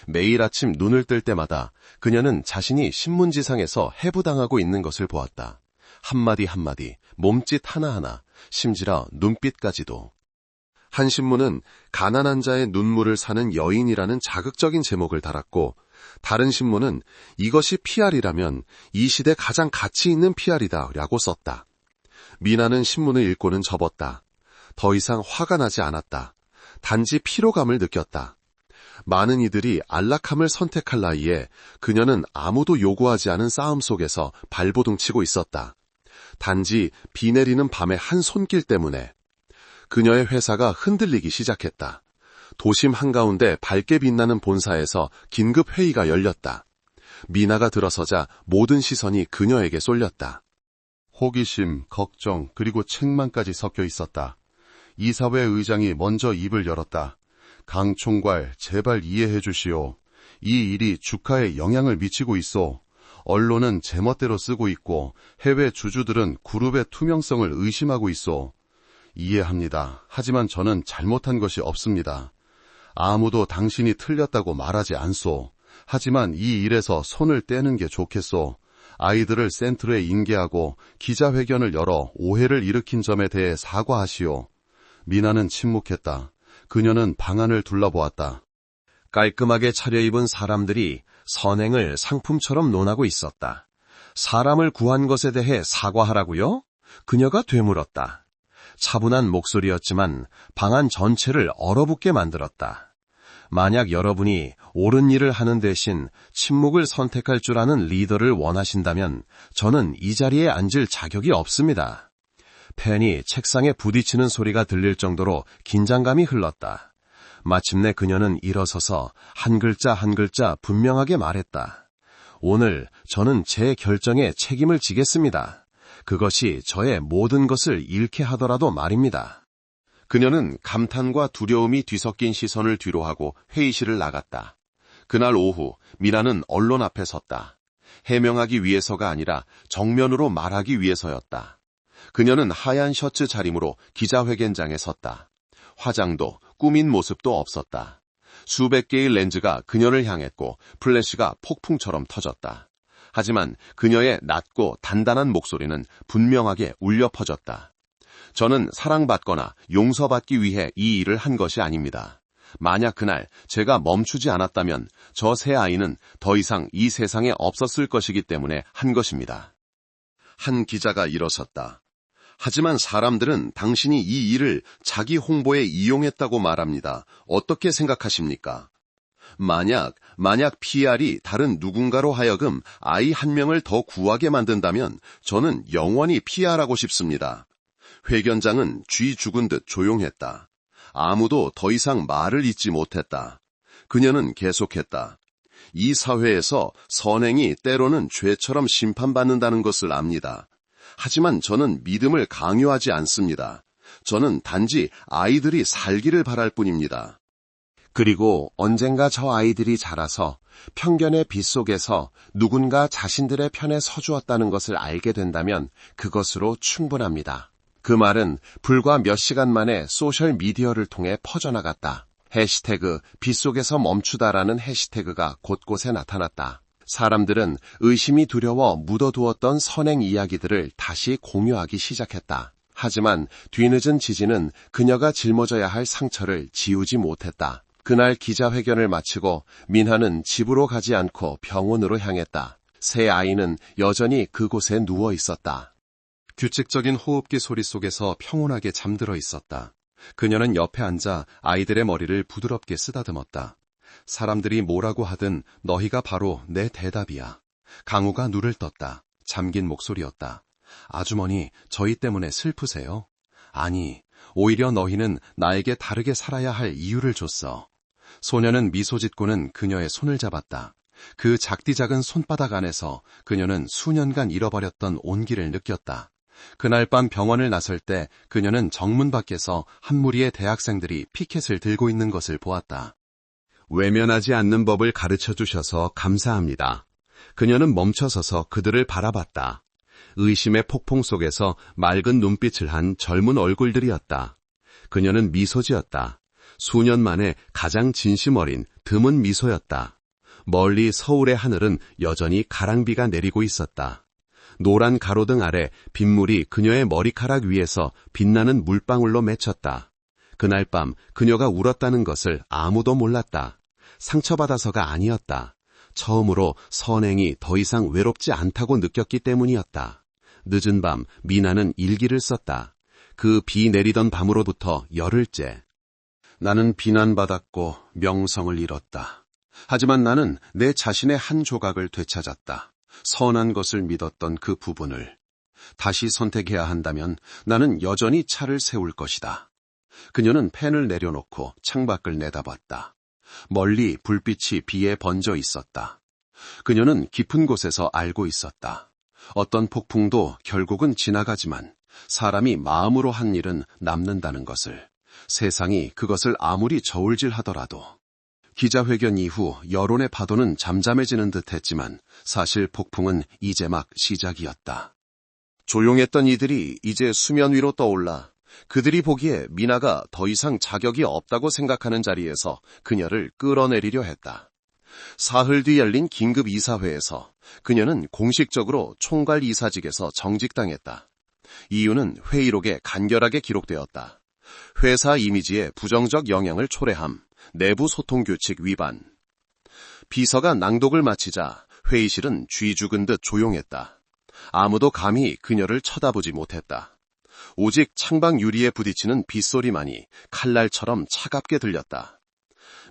매일 아침 눈을 뜰 때마다 그녀는 자신이 신문지상에서 해부당하고 있는 것을 보았다. 한마디 한마디, 몸짓 하나하나, 심지어 눈빛까지도. 한 신문은 가난한 자의 눈물을 사는 여인이라는 자극적인 제목을 달았고 다른 신문은 이것이 PR이라면 이 시대 가장 가치 있는 PR이다 라고 썼다. 미나는 신문을 읽고는 접었다. 더 이상 화가 나지 않았다. 단지 피로감을 느꼈다. 많은 이들이 안락함을 선택할 나이에 그녀는 아무도 요구하지 않은 싸움 속에서 발버둥치고 있었다. 단지 비 내리는 밤의 한 손길 때문에. 그녀의 회사가 흔들리기 시작했다. 도심 한가운데 밝게 빛나는 본사에서 긴급 회의가 열렸다. 미나가 들어서자 모든 시선이 그녀에게 쏠렸다. 호기심, 걱정, 그리고 책망까지 섞여 있었다. 이사회 의장이 먼저 입을 열었다. 강 총괄, 제발 이해해 주시오. 이 일이 주가에 영향을 미치고 있어. 언론은 제멋대로 쓰고 있고 해외 주주들은 그룹의 투명성을 의심하고 있어. 이해합니다. 하지만 저는 잘못한 것이 없습니다. 아무도 당신이 틀렸다고 말하지 않소. 하지만 이 일에서 손을 떼는 게 좋겠소. 아이들을 센터에 인계하고 기자회견을 열어 오해를 일으킨 점에 대해 사과하시오. 미나는 침묵했다. 그녀는 방안을 둘러보았다. 깔끔하게 차려입은 사람들이 선행을 상품처럼 논하고 있었다. 사람을 구한 것에 대해 사과하라고요? 그녀가 되물었다. 차분한 목소리였지만 방안 전체를 얼어붙게 만들었다. 만약 여러분이 옳은 일을 하는 대신 침묵을 선택할 줄 아는 리더를 원하신다면 저는 이 자리에 앉을 자격이 없습니다. 펜이 책상에 부딪히는 소리가 들릴 정도로 긴장감이 흘렀다. 마침내 그녀는 일어서서 한 글자 한 글자 분명하게 말했다. 오늘 저는 제 결정에 책임을 지겠습니다. 그것이 저의 모든 것을 잃게 하더라도 말입니다. 그녀는 감탄과 두려움이 뒤섞인 시선을 뒤로하고 회의실을 나갔다. 그날 오후 미나는 언론 앞에 섰다. 해명하기 위해서가 아니라 정면으로 말하기 위해서였다. 그녀는 하얀 셔츠 차림으로 기자회견장에 섰다. 화장도 꾸민 모습도 없었다. 수백 개의 렌즈가 그녀를 향했고 플래시가 폭풍처럼 터졌다. 하지만 그녀의 낮고 단단한 목소리는 분명하게 울려 퍼졌다. 저는 사랑받거나 용서받기 위해 이 일을 한 것이 아닙니다. 만약 그날 제가 멈추지 않았다면 저 새 아이는 더 이상 이 세상에 없었을 것이기 때문에 한 것입니다. 한 기자가 일어섰다. 하지만 사람들은 당신이 이 일을 자기 홍보에 이용했다고 말합니다. 어떻게 생각하십니까? 만약 PR이 다른 누군가로 하여금 아이 한 명을 더 구하게 만든다면 저는 영원히 PR하고 싶습니다. 회견장은 쥐 죽은 듯 조용했다. 아무도 더 이상 말을 잇지 못했다. 그녀는 계속했다. 이 사회에서 선행이 때로는 죄처럼 심판받는다는 것을 압니다. 하지만 저는 믿음을 강요하지 않습니다. 저는 단지 아이들이 살기를 바랄 뿐입니다. 그리고 언젠가 저 아이들이 자라서 편견의 빛 속에서 누군가 자신들의 편에 서주었다는 것을 알게 된다면 그것으로 충분합니다. 그 말은 불과 몇 시간 만에 소셜미디어를 통해 퍼져나갔다. 해시태그 빛 속에서 멈추다라는 해시태그가 곳곳에 나타났다. 사람들은 의심이 두려워 묻어두었던 선행 이야기들을 다시 공유하기 시작했다. 하지만 뒤늦은 지지는 그녀가 짊어져야 할 상처를 지우지 못했다. 그날 기자회견을 마치고 민하는 집으로 가지 않고 병원으로 향했다. 새 아이는 여전히 그곳에 누워 있었다. 규칙적인 호흡기 소리 속에서 평온하게 잠들어 있었다. 그녀는 옆에 앉아 아이들의 머리를 부드럽게 쓰다듬었다. 사람들이 뭐라고 하든 너희가 바로 내 대답이야. 강우가 눈을 떴다. 잠긴 목소리였다. 아주머니, 저희 때문에 슬프세요? 아니, 오히려 너희는 나에게 다르게 살아야 할 이유를 줬어. 소녀는 미소 짓고는 그녀의 손을 잡았다. 그 작디 작은 손바닥 안에서 그녀는 수년간 잃어버렸던 온기를 느꼈다. 그날 밤 병원을 나설 때 그녀는 정문 밖에서 한 무리의 대학생들이 피켓을 들고 있는 것을 보았다. 외면하지 않는 법을 가르쳐 주셔서 감사합니다. 그녀는 멈춰서서 그들을 바라봤다. 의심의 폭풍 속에서 맑은 눈빛을 한 젊은 얼굴들이었다. 그녀는 미소 지었다. 수년 만에 가장 진심 어린 드문 미소였다. 멀리 서울의 하늘은 여전히 가랑비가 내리고 있었다. 노란 가로등 아래 빗물이 그녀의 머리카락 위에서 빛나는 물방울로 맺혔다. 그날 밤 그녀가 울었다는 것을 아무도 몰랐다. 상처받아서가 아니었다. 처음으로 선행이 더 이상 외롭지 않다고 느꼈기 때문이었다. 늦은 밤 미나는 일기를 썼다. 그 비 내리던 밤으로부터 열흘째. 나는 비난받았고 명성을 잃었다. 하지만 나는 내 자신의 한 조각을 되찾았다. 선한 것을 믿었던 그 부분을. 다시 선택해야 한다면 나는 여전히 차를 세울 것이다. 그녀는 펜을 내려놓고 창밖을 내다봤다. 멀리 불빛이 비에 번져 있었다. 그녀는 깊은 곳에서 알고 있었다. 어떤 폭풍도 결국은 지나가지만 사람이 마음으로 한 일은 남는다는 것을, 세상이 그것을 아무리 저울질하더라도. 기자회견 이후 여론의 파도는 잠잠해지는 듯했지만 사실 폭풍은 이제 막 시작이었다. 조용했던 이들이 이제 수면 위로 떠올라 그들이 보기에 미나가 더 이상 자격이 없다고 생각하는 자리에서 그녀를 끌어내리려 했다. 사흘 뒤 열린 긴급 이사회에서 그녀는 공식적으로 총괄 이사직에서 정직당했다. 이유는 회의록에 간결하게 기록되었다. 회사 이미지에 부정적 영향을 초래함, 내부 소통 규칙 위반. 비서가 낭독을 마치자 회의실은 쥐 죽은 듯 조용했다. 아무도 감히 그녀를 쳐다보지 못했다. 오직 창방 유리에 부딪히는 빗소리만이 칼날처럼 차갑게 들렸다.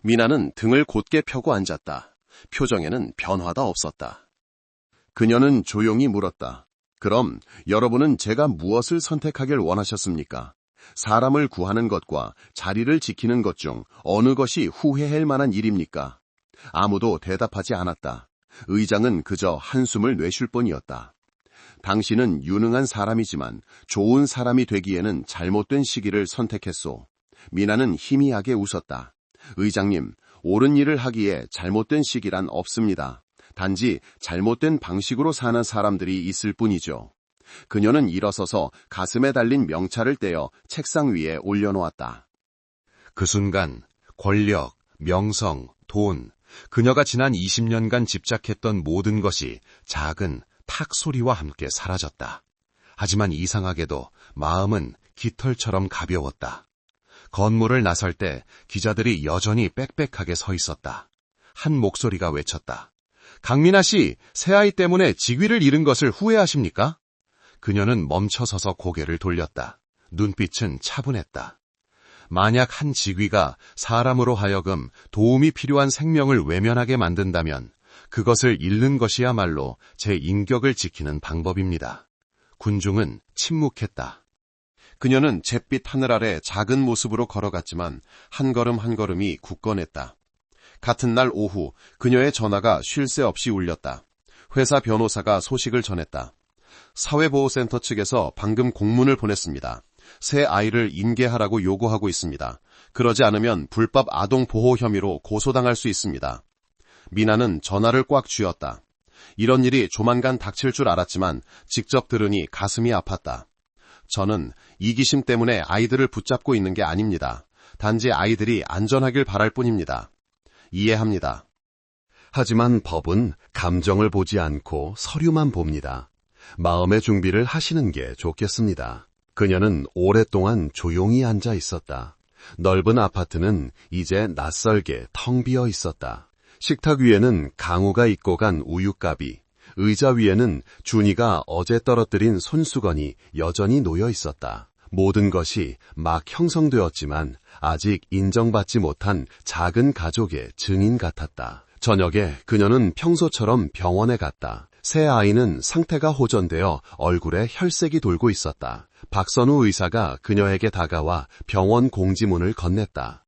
미나는 등을 곧게 펴고 앉았다. 표정에는 변화가 없었다. 그녀는 조용히 물었다. 그럼 여러분은 제가 무엇을 선택하길 원하셨습니까? 사람을 구하는 것과 자리를 지키는 것 중 어느 것이 후회할 만한 일입니까? 아무도 대답하지 않았다. 의장은 그저 한숨을 내쉴 뿐이었다. 당신은 유능한 사람이지만 좋은 사람이 되기에는 잘못된 시기를 선택했소. 미나는 희미하게 웃었다. 의장님, 옳은 일을 하기에 잘못된 시기란 없습니다. 단지 잘못된 방식으로 사는 사람들이 있을 뿐이죠. 그녀는 일어서서 가슴에 달린 명찰을 떼어 책상 위에 올려놓았다. 그 순간 권력, 명성, 돈, 그녀가 지난 20년간 집착했던 모든 것이 작은 탁 소리와 함께 사라졌다. 하지만 이상하게도 마음은 깃털처럼 가벼웠다. 건물을 나설 때 기자들이 여전히 빽빽하게 서 있었다. 한 목소리가 외쳤다. 강민아 씨, 새아이 때문에 직위를 잃은 것을 후회하십니까? 그녀는 멈춰서서 고개를 돌렸다. 눈빛은 차분했다. 만약 한 직위가 사람으로 하여금 도움이 필요한 생명을 외면하게 만든다면 그것을 잃는 것이야말로 제 인격을 지키는 방법입니다. 군중은 침묵했다. 그녀는 잿빛 하늘 아래 작은 모습으로 걸어갔지만 한 걸음 한 걸음이 굳건했다. 같은 날 오후 그녀의 전화가 쉴 새 없이 울렸다. 회사 변호사가 소식을 전했다. 사회보호센터 측에서 방금 공문을 보냈습니다. 새 아이를 인계하라고 요구하고 있습니다. 그러지 않으면 불법 아동 보호 혐의로 고소당할 수 있습니다. 미나는 전화를 꽉 쥐었다. 이런 일이 조만간 닥칠 줄 알았지만 직접 들으니 가슴이 아팠다. 저는 이기심 때문에 아이들을 붙잡고 있는 게 아닙니다. 단지 아이들이 안전하길 바랄 뿐입니다. 이해합니다. 하지만 법은 감정을 보지 않고 서류만 봅니다. 마음의 준비를 하시는 게 좋겠습니다. 그녀는 오랫동안 조용히 앉아 있었다. 넓은 아파트는 이제 낯설게 텅 비어 있었다. 식탁 위에는 강우가 입고 간 우유가비, 의자 위에는 준이가 어제 떨어뜨린 손수건이 여전히 놓여 있었다. 모든 것이 막 형성되었지만 아직 인정받지 못한 작은 가족의 증인 같았다. 저녁에 그녀는 평소처럼 병원에 갔다. 새 아이는 상태가 호전되어 얼굴에 혈색이 돌고 있었다. 박선우 의사가 그녀에게 다가와 병원 공지문을 건넸다.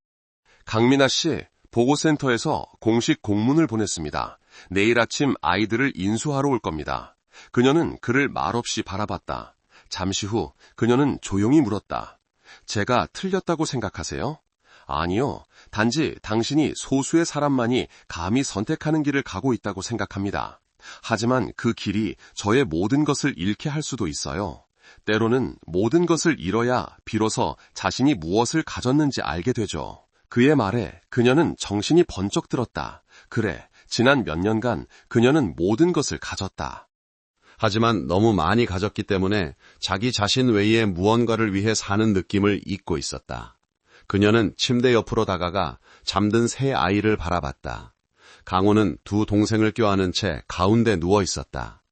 강민아 씨, 보고센터에서 공식 공문을 보냈습니다. 내일 아침 아이들을 인수하러 올 겁니다. 그녀는 그를 말없이 바라봤다. 잠시 후 그녀는 조용히 물었다. 제가 틀렸다고 생각하세요? 아니요. 단지 당신이 소수의 사람만이 감히 선택하는 길을 가고 있다고 생각합니다. 하지만 그 길이 저의 모든 것을 잃게 할 수도 있어요. 때로는 모든 것을 잃어야 비로소 자신이 무엇을 가졌는지 알게 되죠. 그의 말에 그녀는 정신이 번쩍 들었다. 그래, 지난 몇 년간 그녀는 모든 것을 가졌다. 하지만 너무 많이 가졌기 때문에 자기 자신 외에 무언가를 위해 사는 느낌을 잊고 있었다. 그녀는 침대 옆으로 다가가 잠든 새 아이를 바라봤다. 강호는 두 동생을 껴안은 채 가운데 누워 있었다.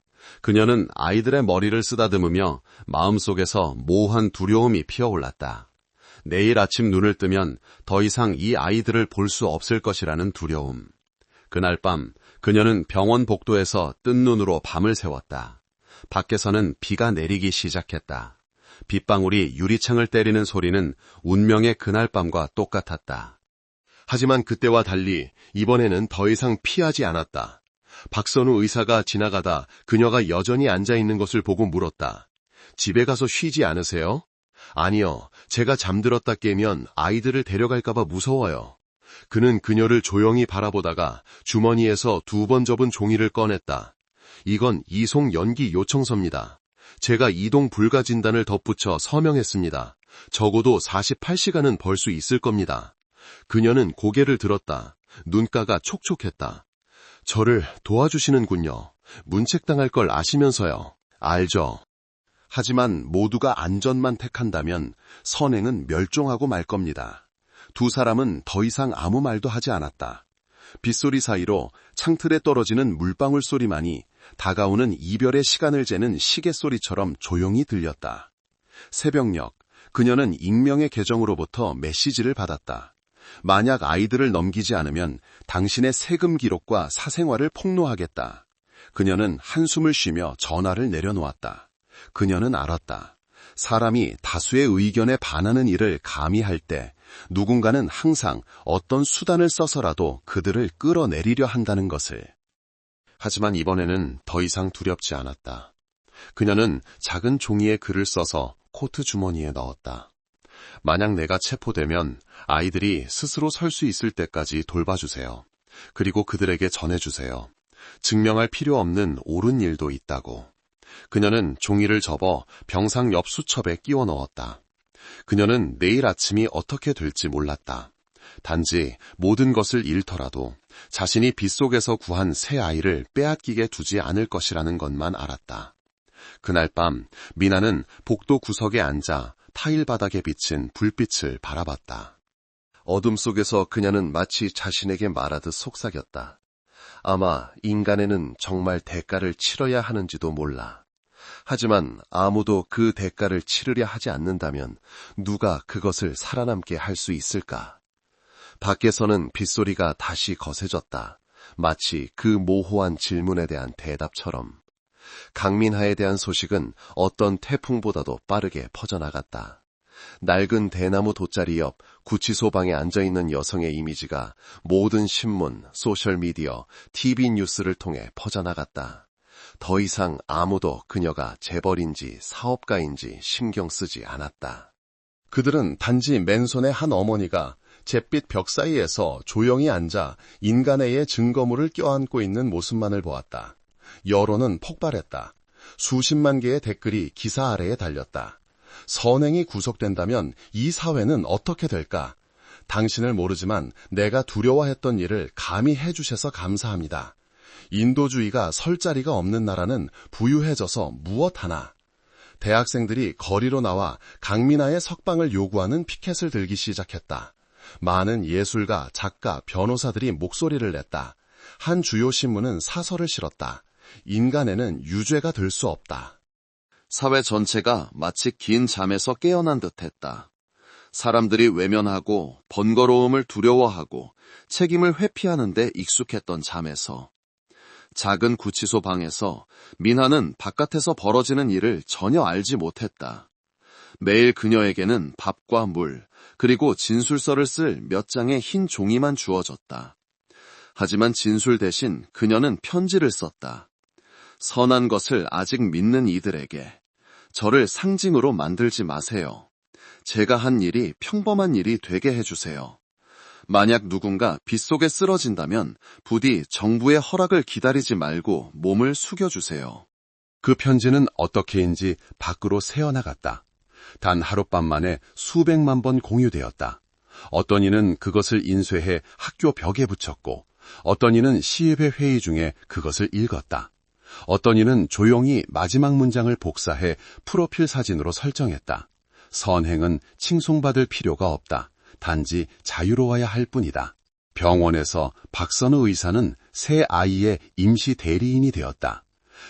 그녀는 아이들의 머리를 쓰다듬으며 마음속에서 모호한 두려움이 피어올랐다. 내일 아침 눈을 뜨면 더 이상 이 아이들을 볼 수 없을 것이라는 두려움. 그날 밤 그녀는 병원 복도에서 뜬 눈으로 밤을 새웠다. 밖에서는 비가 내리기 시작했다. 빗방울이 유리창을 때리는 소리는 운명의 그날 밤과 똑같았다. 하지만 그때와 달리 이번에는 더 이상 피하지 않았다. 박선우 의사가 지나가다 그녀가 여전히 앉아있는 것을 보고 물었다. 집에 가서 쉬지 않으세요? 아니요. 제가 잠들었다 깨면 아이들을 데려갈까봐 무서워요. 그는 그녀를 조용히 바라보다가 주머니에서 2번 접은 종이를 꺼냈다. 이건 이송 연기 요청서입니다. 제가 이동 불가 진단을 덧붙여 서명했습니다. 적어도 48시간은 벌 수 있을 겁니다. 그녀는 고개를 들었다. 눈가가 촉촉했다. 저를 도와주시는군요. 문책당할 걸 아시면서요. 알죠. 하지만 모두가 안전만 택한다면 선행은 멸종하고 말 겁니다. 두 사람은 더 이상 아무 말도 하지 않았다. 빗소리 사이로 창틀에 떨어지는 물방울 소리만이 다가오는 이별의 시간을 재는 시계 소리처럼 조용히 들렸다. 새벽녘, 그녀는 익명의 계정으로부터 메시지를 받았다. 만약 아이들을 넘기지 않으면 당신의 세금 기록과 사생활을 폭로하겠다. 그녀는 한숨을 쉬며 전화를 내려놓았다. 그녀는 알았다. 사람이 다수의 의견에 반하는 일을 감히 할 때 누군가는 항상 어떤 수단을 써서라도 그들을 끌어내리려 한다는 것을. 하지만 이번에는 더 이상 두렵지 않았다. 그녀는 작은 종이에 글을 써서 코트 주머니에 넣었다. 만약 내가 체포되면 아이들이 스스로 설 수 있을 때까지 돌봐주세요. 그리고 그들에게 전해주세요. 증명할 필요 없는 옳은 일도 있다고. 그녀는 종이를 접어 병상 옆 수첩에 끼워 넣었다. 그녀는 내일 아침이 어떻게 될지 몰랐다. 단지 모든 것을 잃더라도 자신이 빗속에서 구한 새 아이를 빼앗기게 두지 않을 것이라는 것만 알았다. 그날 밤 미나는 복도 구석에 앉아 타일 바닥에 비친 불빛을 바라봤다. 어둠 속에서 그녀는 마치 자신에게 말하듯 속삭였다. 아마 인간에는 정말 대가를 치러야 하는지도 몰라. 하지만 아무도 그 대가를 치르려 하지 않는다면 누가 그것을 살아남게 할 수 있을까? 밖에서는 빗소리가 다시 거세졌다. 마치 그 모호한 질문에 대한 대답처럼. 강민하에 대한 소식은 어떤 태풍보다도 빠르게 퍼져나갔다. 낡은 대나무 돗자리 옆 구치소 방에 앉아있는 여성의 이미지가 모든 신문, 소셜미디어, TV 뉴스를 통해 퍼져나갔다. 더 이상 아무도 그녀가 재벌인지 사업가인지 신경 쓰지 않았다. 그들은 단지 맨손의 한 어머니가 잿빛 벽 사이에서 조용히 앉아 인간애의 증거물을 껴안고 있는 모습만을 보았다. 여론은 폭발했다. 수십만 개의 댓글이 기사 아래에 달렸다. 선행이 구속된다면 이 사회는 어떻게 될까? 당신을 모르지만 내가 두려워했던 일을 감히 해주셔서 감사합니다. 인도주의가 설 자리가 없는 나라는 부유해져서 무엇 하나. 대학생들이 거리로 나와 강민하의 석방을 요구하는 피켓을 들기 시작했다. 많은 예술가, 작가, 변호사들이 목소리를 냈다. 한 주요 신문은 사설을 실었다. 인간에는 유죄가 될 수 없다. 사회 전체가 마치 긴 잠에서 깨어난 듯했다. 사람들이 외면하고 번거로움을 두려워하고 책임을 회피하는 데 익숙했던 잠에서. 작은 구치소 방에서 민하는 바깥에서 벌어지는 일을 전혀 알지 못했다. 매일 그녀에게는 밥과 물, 그리고 진술서를 쓸 몇 장의 흰 종이만 주어졌다. 하지만 진술 대신 그녀는 편지를 썼다. 선한 것을 아직 믿는 이들에게 저를 상징으로 만들지 마세요. 제가 한 일이 평범한 일이 되게 해주세요. 만약 누군가 빗속에 쓰러진다면 부디 정부의 허락을 기다리지 말고 몸을 숙여주세요. 그 편지는 어떻게인지 밖으로 새어나갔다. 단 하룻밤 만에 수백만 번 공유되었다. 어떤 이는 그것을 인쇄해 학교 벽에 붙였고 어떤 이는 시의회 회의 중에 그것을 읽었다. 어떤 이는 조용히 마지막 문장을 복사해 프로필 사진으로 설정했다. 선행은 칭송받을 필요가 없다. 단지 자유로워야 할 뿐이다. 병원에서 박선우 의사는 새 아이의 임시 대리인이 되었다.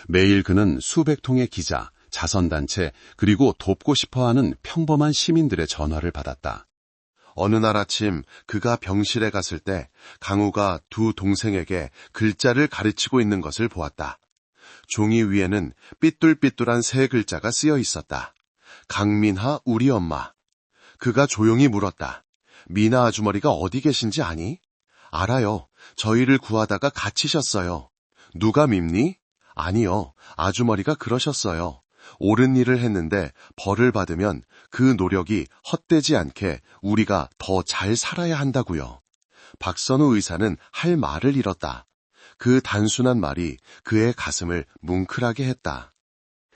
매일 그는 수백 통의 기자, 자선단체, 그리고 돕고 싶어하는 평범한 시민들의 전화를 받았다. 어느 날 아침 그가 병실에 갔을 때 강우가 두 동생에게 글자를 가르치고 있는 것을 보았다. 종이 위에는 삐뚤삐뚤한 세 글자가 쓰여 있었다. 강민하 우리 엄마. 그가 조용히 물었다. 미나 아주머니가 어디 계신지 아니? 알아요. 저희를 구하다가 갇히셨어요. 누가 밉니? 아니요. 아주머니가 그러셨어요. 옳은 일을 했는데 벌을 받으면 그 노력이 헛되지 않게 우리가 더 잘 살아야 한다고요. 박선우 의사는 할 말을 잃었다. 그 단순한 말이 그의 가슴을 뭉클하게 했다.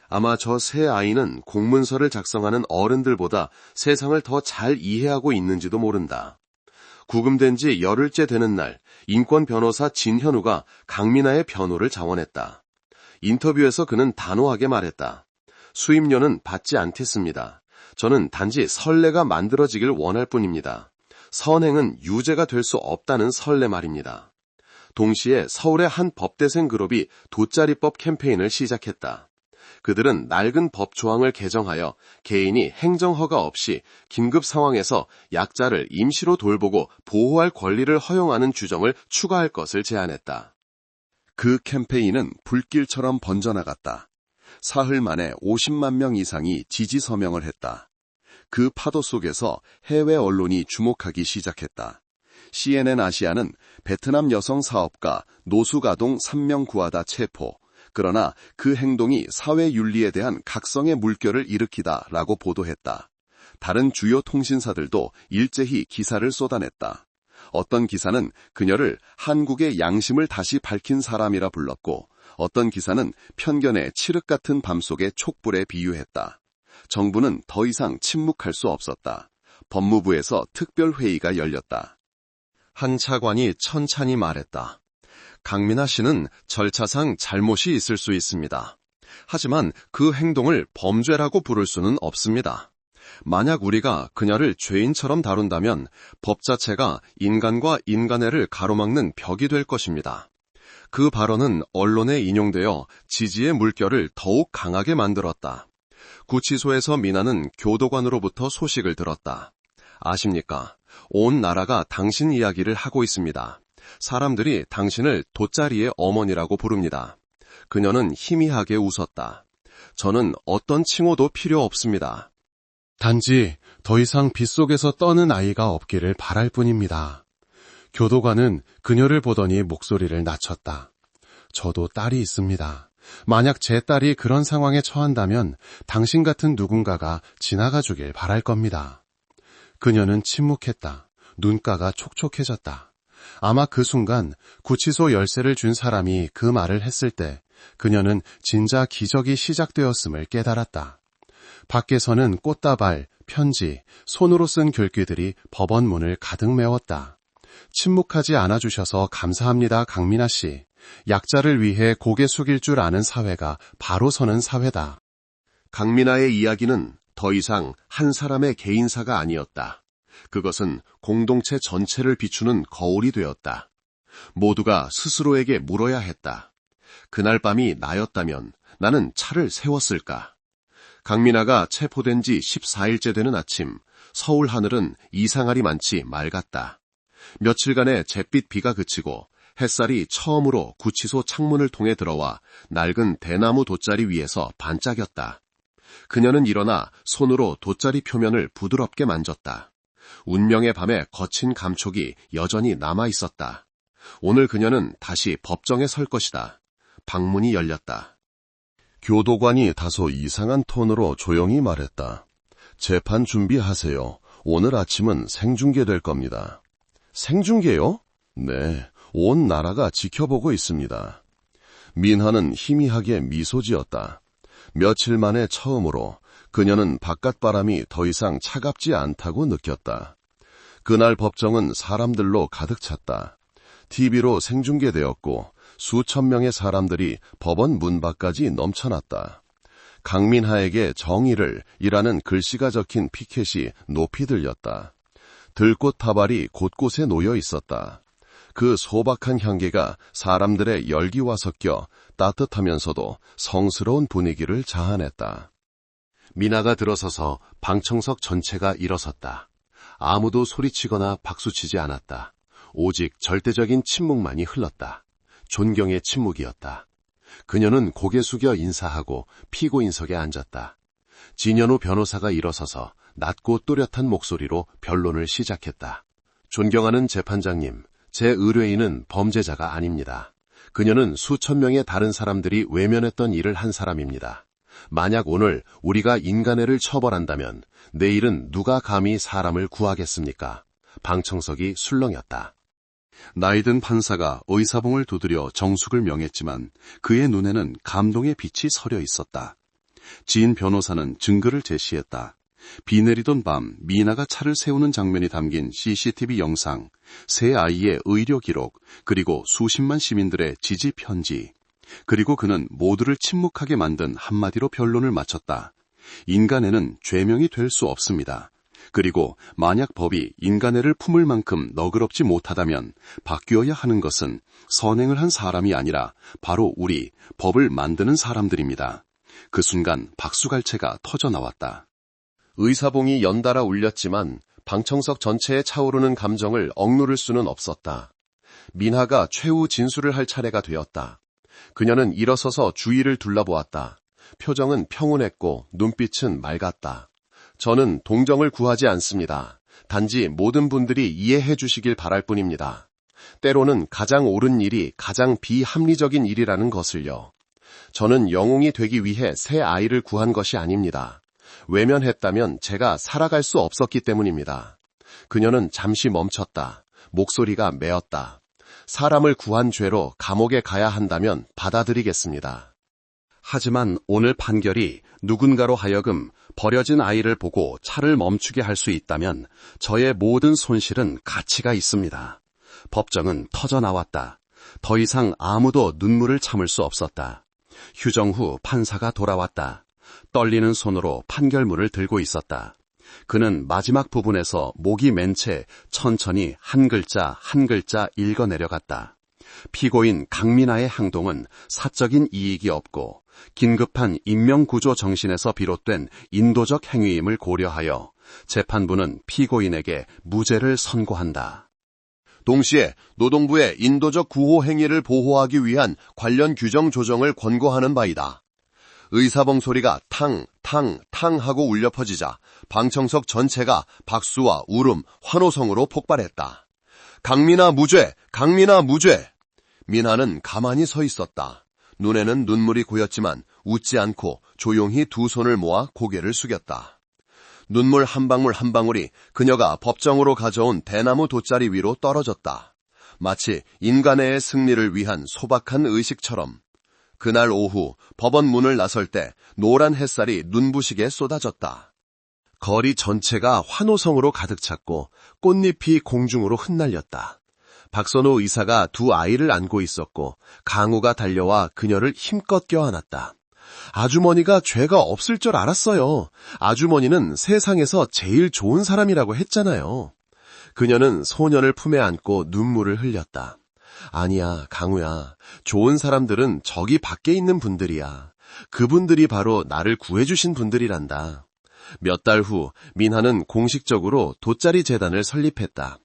아마 저 세 아이는 공문서를 작성하는 어른들보다 세상을 더 잘 이해하고 있는지도 모른다. 구금된 지 열흘째 되는 날, 인권 변호사 진현우가 강민아의 변호를 자원했다. 인터뷰에서 그는 단호하게 말했다. 수임료는 받지 않겠습니다. 저는 단지 선례가 만들어지길 원할 뿐입니다. 선행은 유죄가 될 수 없다는 선례 말입니다. 동시에 서울의 한 법대생 그룹이 돗자리법 캠페인을 시작했다. 그들은 낡은 법 조항을 개정하여 개인이 행정허가 없이 긴급 상황에서 약자를 임시로 돌보고 보호할 권리를 허용하는 규정을 추가할 것을 제안했다. 그 캠페인은 불길처럼 번져나갔다. 사흘 만에 50만 명 이상이 지지 서명을 했다. 그 파도 속에서 해외 언론이 주목하기 시작했다. CNN 아시아는 베트남 여성 사업가 노수가동 3명 구하다 체포, 그러나 그 행동이 사회 윤리에 대한 각성의 물결을 일으키다라고 보도했다. 다른 주요 통신사들도 일제히 기사를 쏟아냈다. 어떤 기사는 그녀를 한국의 양심을 다시 밝힌 사람이라 불렀고, 어떤 기사는 편견의 칠흑 같은 밤속의 촉불에 비유했다. 정부는 더 이상 침묵할 수 없었다. 법무부에서 특별회의가 열렸다. 한 차관이 천천히 말했다. 강민아 씨는 절차상 잘못이 있을 수 있습니다. 하지만 그 행동을 범죄라고 부를 수는 없습니다. 만약 우리가 그녀를 죄인처럼 다룬다면 법 자체가 인간과 인간애를 가로막는 벽이 될 것입니다. 그 발언은 언론에 인용되어 지지의 물결을 더욱 강하게 만들었다. 구치소에서 미나는 교도관으로부터 소식을 들었다. 아십니까? 온 나라가 당신 이야기를 하고 있습니다. 사람들이 당신을 돗자리의 어머니라고 부릅니다. 그녀는 희미하게 웃었다. 저는 어떤 칭호도 필요 없습니다. 단지 더 이상 빗속에서 떠는 아이가 없기를 바랄 뿐입니다. 교도관은 그녀를 보더니 목소리를 낮췄다. 저도 딸이 있습니다. 만약 제 딸이 그런 상황에 처한다면 당신 같은 누군가가 지나가 주길 바랄 겁니다. 그녀는 침묵했다. 눈가가 촉촉해졌다. 아마 그 순간 구치소 열쇠를 준 사람이 그 말을 했을 때 그녀는 진짜 기적이 시작되었음을 깨달았다. 밖에서는 꽃다발, 편지, 손으로 쓴 글귀들이 법원 문을 가득 메웠다. 침묵하지 않아주셔서 감사합니다, 강민아 씨. 약자를 위해 고개 숙일 줄 아는 사회가 바로 서는 사회다. 강민아의 이야기는 더 이상 한 사람의 개인사가 아니었다. 그것은 공동체 전체를 비추는 거울이 되었다. 모두가 스스로에게 물어야 했다. 그날 밤이 나였다면 나는 차를 세웠을까? 강민아가 체포된 지 14일째 되는 아침, 서울 하늘은 이상하리 많지 맑았다. 며칠간의 잿빛 비가 그치고 햇살이 처음으로 구치소 창문을 통해 들어와 낡은 대나무 돗자리 위에서 반짝였다. 그녀는 일어나 손으로 돗자리 표면을 부드럽게 만졌다. 운명의 밤에 거친 감촉이 여전히 남아있었다. 오늘 그녀는 다시 법정에 설 것이다. 방문이 열렸다. 교도관이 다소 이상한 톤으로 조용히 말했다. 재판 준비하세요. 오늘 아침은 생중계될 겁니다. 생중계요? 네, 온 나라가 지켜보고 있습니다. 민하는 희미하게 미소 지었다. 며칠 만에 처음으로 그녀는 바깥바람이 더 이상 차갑지 않다고 느꼈다. 그날 법정은 사람들로 가득 찼다. TV로 생중계되었고 수천 명의 사람들이 법원 문 밖까지 넘쳐났다. 강민하에게 정의를 이라는 글씨가 적힌 피켓이 높이 들렸다. 들꽃 다발이 곳곳에 놓여 있었다. 그 소박한 향기가 사람들의 열기와 섞여 따뜻하면서도 성스러운 분위기를 자아냈다. 미나가 들어서서 방청석 전체가 일어섰다. 아무도 소리치거나 박수치지 않았다. 오직 절대적인 침묵만이 흘렀다. 존경의 침묵이었다. 그녀는 고개 숙여 인사하고 피고인석에 앉았다. 진현우 변호사가 일어서서 낮고 또렷한 목소리로 변론을 시작했다. 존경하는 재판장님, 제 의뢰인은 범죄자가 아닙니다. 그녀는 수천 명의 다른 사람들이 외면했던 일을 한 사람입니다. 만약 오늘 우리가 인간애를 처벌한다면 내일은 누가 감히 사람을 구하겠습니까? 방청석이 술렁였다. 나이든 판사가 의사봉을 두드려 정숙을 명했지만 그의 눈에는 감동의 빛이 서려 있었다. 진 변호사는 증거를 제시했다. 비 내리던 밤 미나가 차를 세우는 장면이 담긴 CCTV 영상, 세 아이의 의료 기록, 그리고 수십만 시민들의 지지 편지. 그리고 그는 모두를 침묵하게 만든 한마디로 변론을 마쳤다. 인간애는 죄명이 될 수 없습니다. 그리고 만약 법이 인간애를 품을 만큼 너그럽지 못하다면 바뀌어야 하는 것은 선행을 한 사람이 아니라 바로 우리 법을 만드는 사람들입니다. 그 순간 박수갈채가 터져나왔다. 의사봉이 연달아 울렸지만 방청석 전체에 차오르는 감정을 억누를 수는 없었다. 민하가 최후 진술을 할 차례가 되었다. 그녀는 일어서서 주위를 둘러보았다. 표정은 평온했고 눈빛은 맑았다. 저는 동정을 구하지 않습니다. 단지 모든 분들이 이해해 주시길 바랄 뿐입니다. 때로는 가장 옳은 일이 가장 비합리적인 일이라는 것을요. 저는 영웅이 되기 위해 새 아이를 구한 것이 아닙니다. 외면했다면 제가 살아갈 수 없었기 때문입니다. 그녀는 잠시 멈췄다. 목소리가 메었다. 사람을 구한 죄로 감옥에 가야 한다면 받아들이겠습니다. 하지만 오늘 판결이 누군가로 하여금 버려진 아이를 보고 차를 멈추게 할 수 있다면 저의 모든 손실은 가치가 있습니다. 법정은 터져나왔다. 더 이상 아무도 눈물을 참을 수 없었다. 휴정 후 판사가 돌아왔다. 떨리는 손으로 판결문을 들고 있었다. 그는 마지막 부분에서 목이 맨 채 천천히 한 글자 한 글자 읽어내려갔다. 피고인 강민아의 행동은 사적인 이익이 없고 긴급한 인명구조 정신에서 비롯된 인도적 행위임을 고려하여 재판부는 피고인에게 무죄를 선고한다. 동시에 노동부의 인도적 구호 행위를 보호하기 위한 관련 규정 조정을 권고하는 바이다. 의사봉 소리가 탕, 탕, 탕 하고 울려 퍼지자 방청석 전체가 박수와 울음, 환호성으로 폭발했다. 강민아 무죄! 강민아 무죄! 민하는 가만히 서 있었다. 눈에는 눈물이 고였지만 웃지 않고 조용히 두 손을 모아 고개를 숙였다. 눈물 한 방울 한 방울이 그녀가 법정으로 가져온 대나무 돗자리 위로 떨어졌다. 마치 인간의 승리를 위한 소박한 의식처럼. 그날 오후 법원 문을 나설 때 노란 햇살이 눈부시게 쏟아졌다. 거리 전체가 환호성으로 가득 찼고 꽃잎이 공중으로 흩날렸다. 박선호 의사가 두 아이를 안고 있었고 강우가 달려와 그녀를 힘껏 껴안았다. 아주머니가 죄가 없을 줄 알았어요. 아주머니는 세상에서 제일 좋은 사람이라고 했잖아요. 그녀는 소년을 품에 안고 눈물을 흘렸다. 아니야, 강우야. 좋은 사람들은 저기 밖에 있는 분들이야. 그분들이 바로 나를 구해주신 분들이란다. 몇 달 후 민하는 공식적으로 돗자리 재단을 설립했다.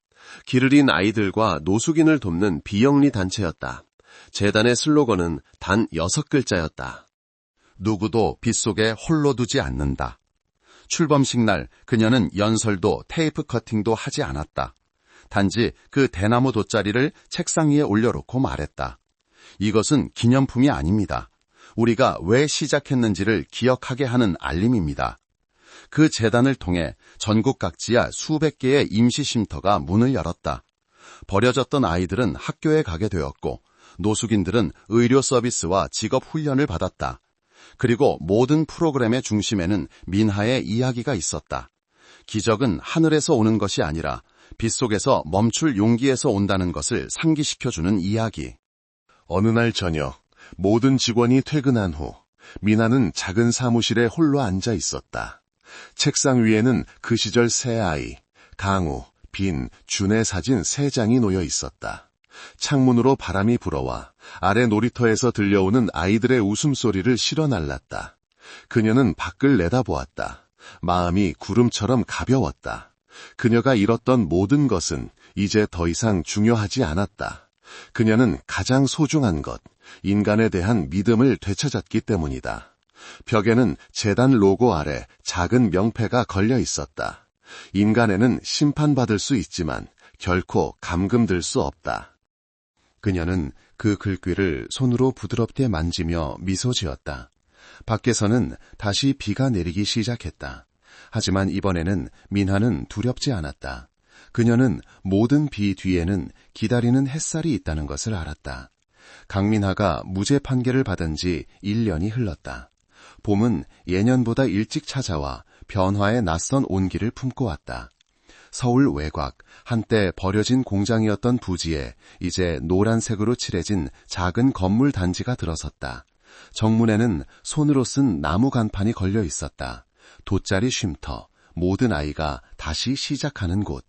길을 잃은 아이들과 노숙인을 돕는 비영리 단체였다. 재단의 슬로건은 단 6글자였다. 누구도 빗속에 홀로 두지 않는다. 출범식 날 그녀는 연설도 테이프 커팅도 하지 않았다. 단지 그 대나무 돗자리를 책상 위에 올려놓고 말했다. 이것은 기념품이 아닙니다. 우리가 왜 시작했는지를 기억하게 하는 알림입니다. 그 재단을 통해 전국 각지야 수백 개의 임시쉼터가 문을 열었다. 버려졌던 아이들은 학교에 가게 되었고 노숙인들은 의료 서비스와 직업 훈련을 받았다. 그리고 모든 프로그램의 중심에는 민하의 이야기가 있었다. 기적은 하늘에서 오는 것이 아니라 빗속에서 멈출 용기에서 온다는 것을 상기시켜주는 이야기. 어느 날 저녁 모든 직원이 퇴근한 후 민하는 작은 사무실에 홀로 앉아 있었다. 책상 위에는 그 시절 새 아이, 강우, 빈, 준의 사진 3장이 놓여 있었다. 창문으로 바람이 불어와 아래 놀이터에서 들려오는 아이들의 웃음소리를 실어날랐다. 그녀는 밖을 내다보았다. 마음이 구름처럼 가벼웠다. 그녀가 잃었던 모든 것은 이제 더 이상 중요하지 않았다. 그녀는 가장 소중한 것, 인간에 대한 믿음을 되찾았기 때문이다. 벽에는 제단 로고 아래 작은 명패가 걸려 있었다. 인간에는 심판받을 수 있지만 결코 감금될 수 없다. 그녀는 그 글귀를 손으로 부드럽게 만지며 미소 지었다. 밖에서는 다시 비가 내리기 시작했다. 하지만 이번에는 민하는 두렵지 않았다. 그녀는 모든 비 뒤에는 기다리는 햇살이 있다는 것을 알았다. 강민하가 무죄 판결을 받은 지 1년이 흘렀다. 봄은 예년보다 일찍 찾아와 변화의 낯선 온기를 품고 왔다. 서울 외곽, 한때 버려진 공장이었던 부지에 이제 노란색으로 칠해진 작은 건물 단지가 들어섰다. 정문에는 손으로 쓴 나무 간판이 걸려 있었다. 돗자리 쉼터, 모든 아이가 다시 시작하는 곳.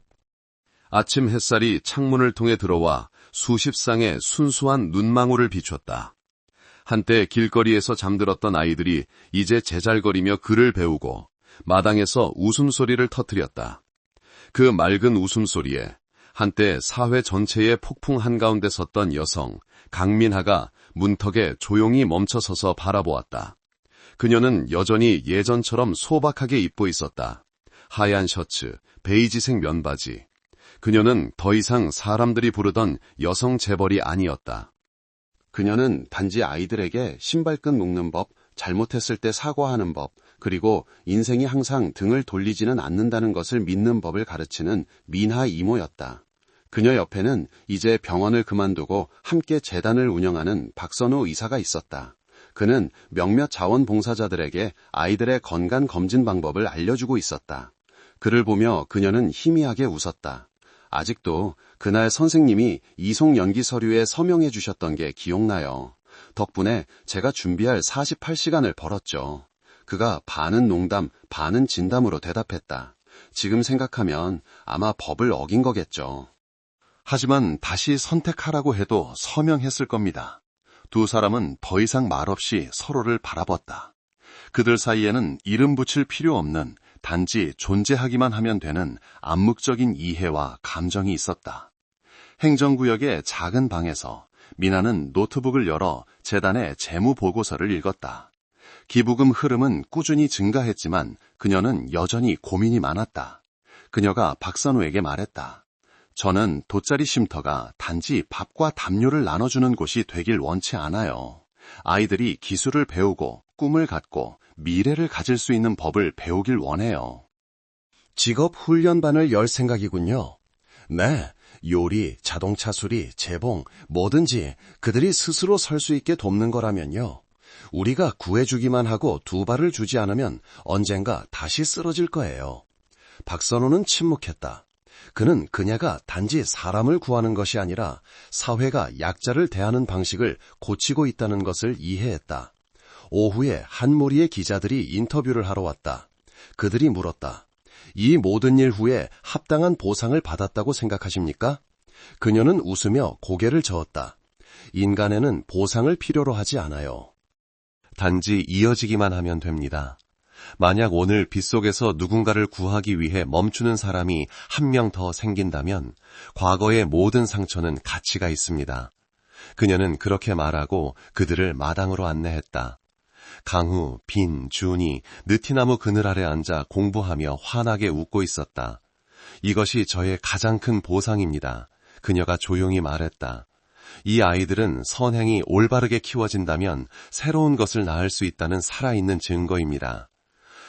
아침 햇살이 창문을 통해 들어와 수십 쌍의 순수한 눈망울을 비췄다. 한때 길거리에서 잠들었던 아이들이 이제 제잘거리며 글을 배우고 마당에서 웃음소리를 터뜨렸다. 그 맑은 웃음소리에 한때 사회 전체의 폭풍 한가운데 섰던 여성 강민하가 문턱에 조용히 멈춰서서 바라보았다. 그녀는 여전히 예전처럼 소박하게 입고 있었다. 하얀 셔츠, 베이지색 면바지. 그녀는 더 이상 사람들이 부르던 여성 재벌이 아니었다. 그녀는 단지 아이들에게 신발끈 묶는 법, 잘못했을 때 사과하는 법, 그리고 인생이 항상 등을 돌리지는 않는다는 것을 믿는 법을 가르치는 민하 이모였다. 그녀 옆에는 이제 병원을 그만두고 함께 재단을 운영하는 박선우 의사가 있었다. 그는 몇몇 자원봉사자들에게 아이들의 건강 검진 방법을 알려주고 있었다. 그를 보며 그녀는 희미하게 웃었다. 아직도 그날 선생님이 이송 연기 서류에 서명해 주셨던 게 기억나요. 덕분에 제가 준비할 48시간을 벌었죠. 그가 반은 농담, 반은 진담으로 대답했다. 지금 생각하면 아마 법을 어긴 거겠죠. 하지만 다시 선택하라고 해도 서명했을 겁니다. 두 사람은 더 이상 말없이 서로를 바라봤다. 그들 사이에는 이름 붙일 필요 없는 단지 존재하기만 하면 되는 암묵적인 이해와 감정이 있었다. 행정구역의 작은 방에서 민하는 노트북을 열어 재단의 재무 보고서를 읽었다. 기부금 흐름은 꾸준히 증가했지만 그녀는 여전히 고민이 많았다. 그녀가 박선우에게 말했다. 저는 돗자리 쉼터가 단지 밥과 담요를 나눠주는 곳이 되길 원치 않아요. 아이들이 기술을 배우고 꿈을 갖고 미래를 가질 수 있는 법을 배우길 원해요. 직업 훈련반을 열 생각이군요. 네, 요리, 자동차 수리, 재봉, 뭐든지 그들이 스스로 설 수 있게 돕는 거라면요. 우리가 구해주기만 하고 두 발을 주지 않으면 언젠가 다시 쓰러질 거예요. 박선우는 침묵했다. 그는 그녀가 단지 사람을 구하는 것이 아니라 사회가 약자를 대하는 방식을 고치고 있다는 것을 이해했다. 오후에 한 무리의 기자들이 인터뷰를 하러 왔다. 그들이 물었다. 이 모든 일 후에 합당한 보상을 받았다고 생각하십니까? 그녀는 웃으며 고개를 저었다. 인간에는 보상을 필요로 하지 않아요. 단지 이어지기만 하면 됩니다. 만약 오늘 빗속에서 누군가를 구하기 위해 멈추는 사람이 한 명 더 생긴다면 과거의 모든 상처는 가치가 있습니다. 그녀는 그렇게 말하고 그들을 마당으로 안내했다. 강우, 빈, 준이 느티나무 그늘 아래 앉아 공부하며 환하게 웃고 있었다. 이것이 저의 가장 큰 보상입니다. 그녀가 조용히 말했다. 이 아이들은 선행이 올바르게 키워진다면 새로운 것을 낳을 수 있다는 살아있는 증거입니다.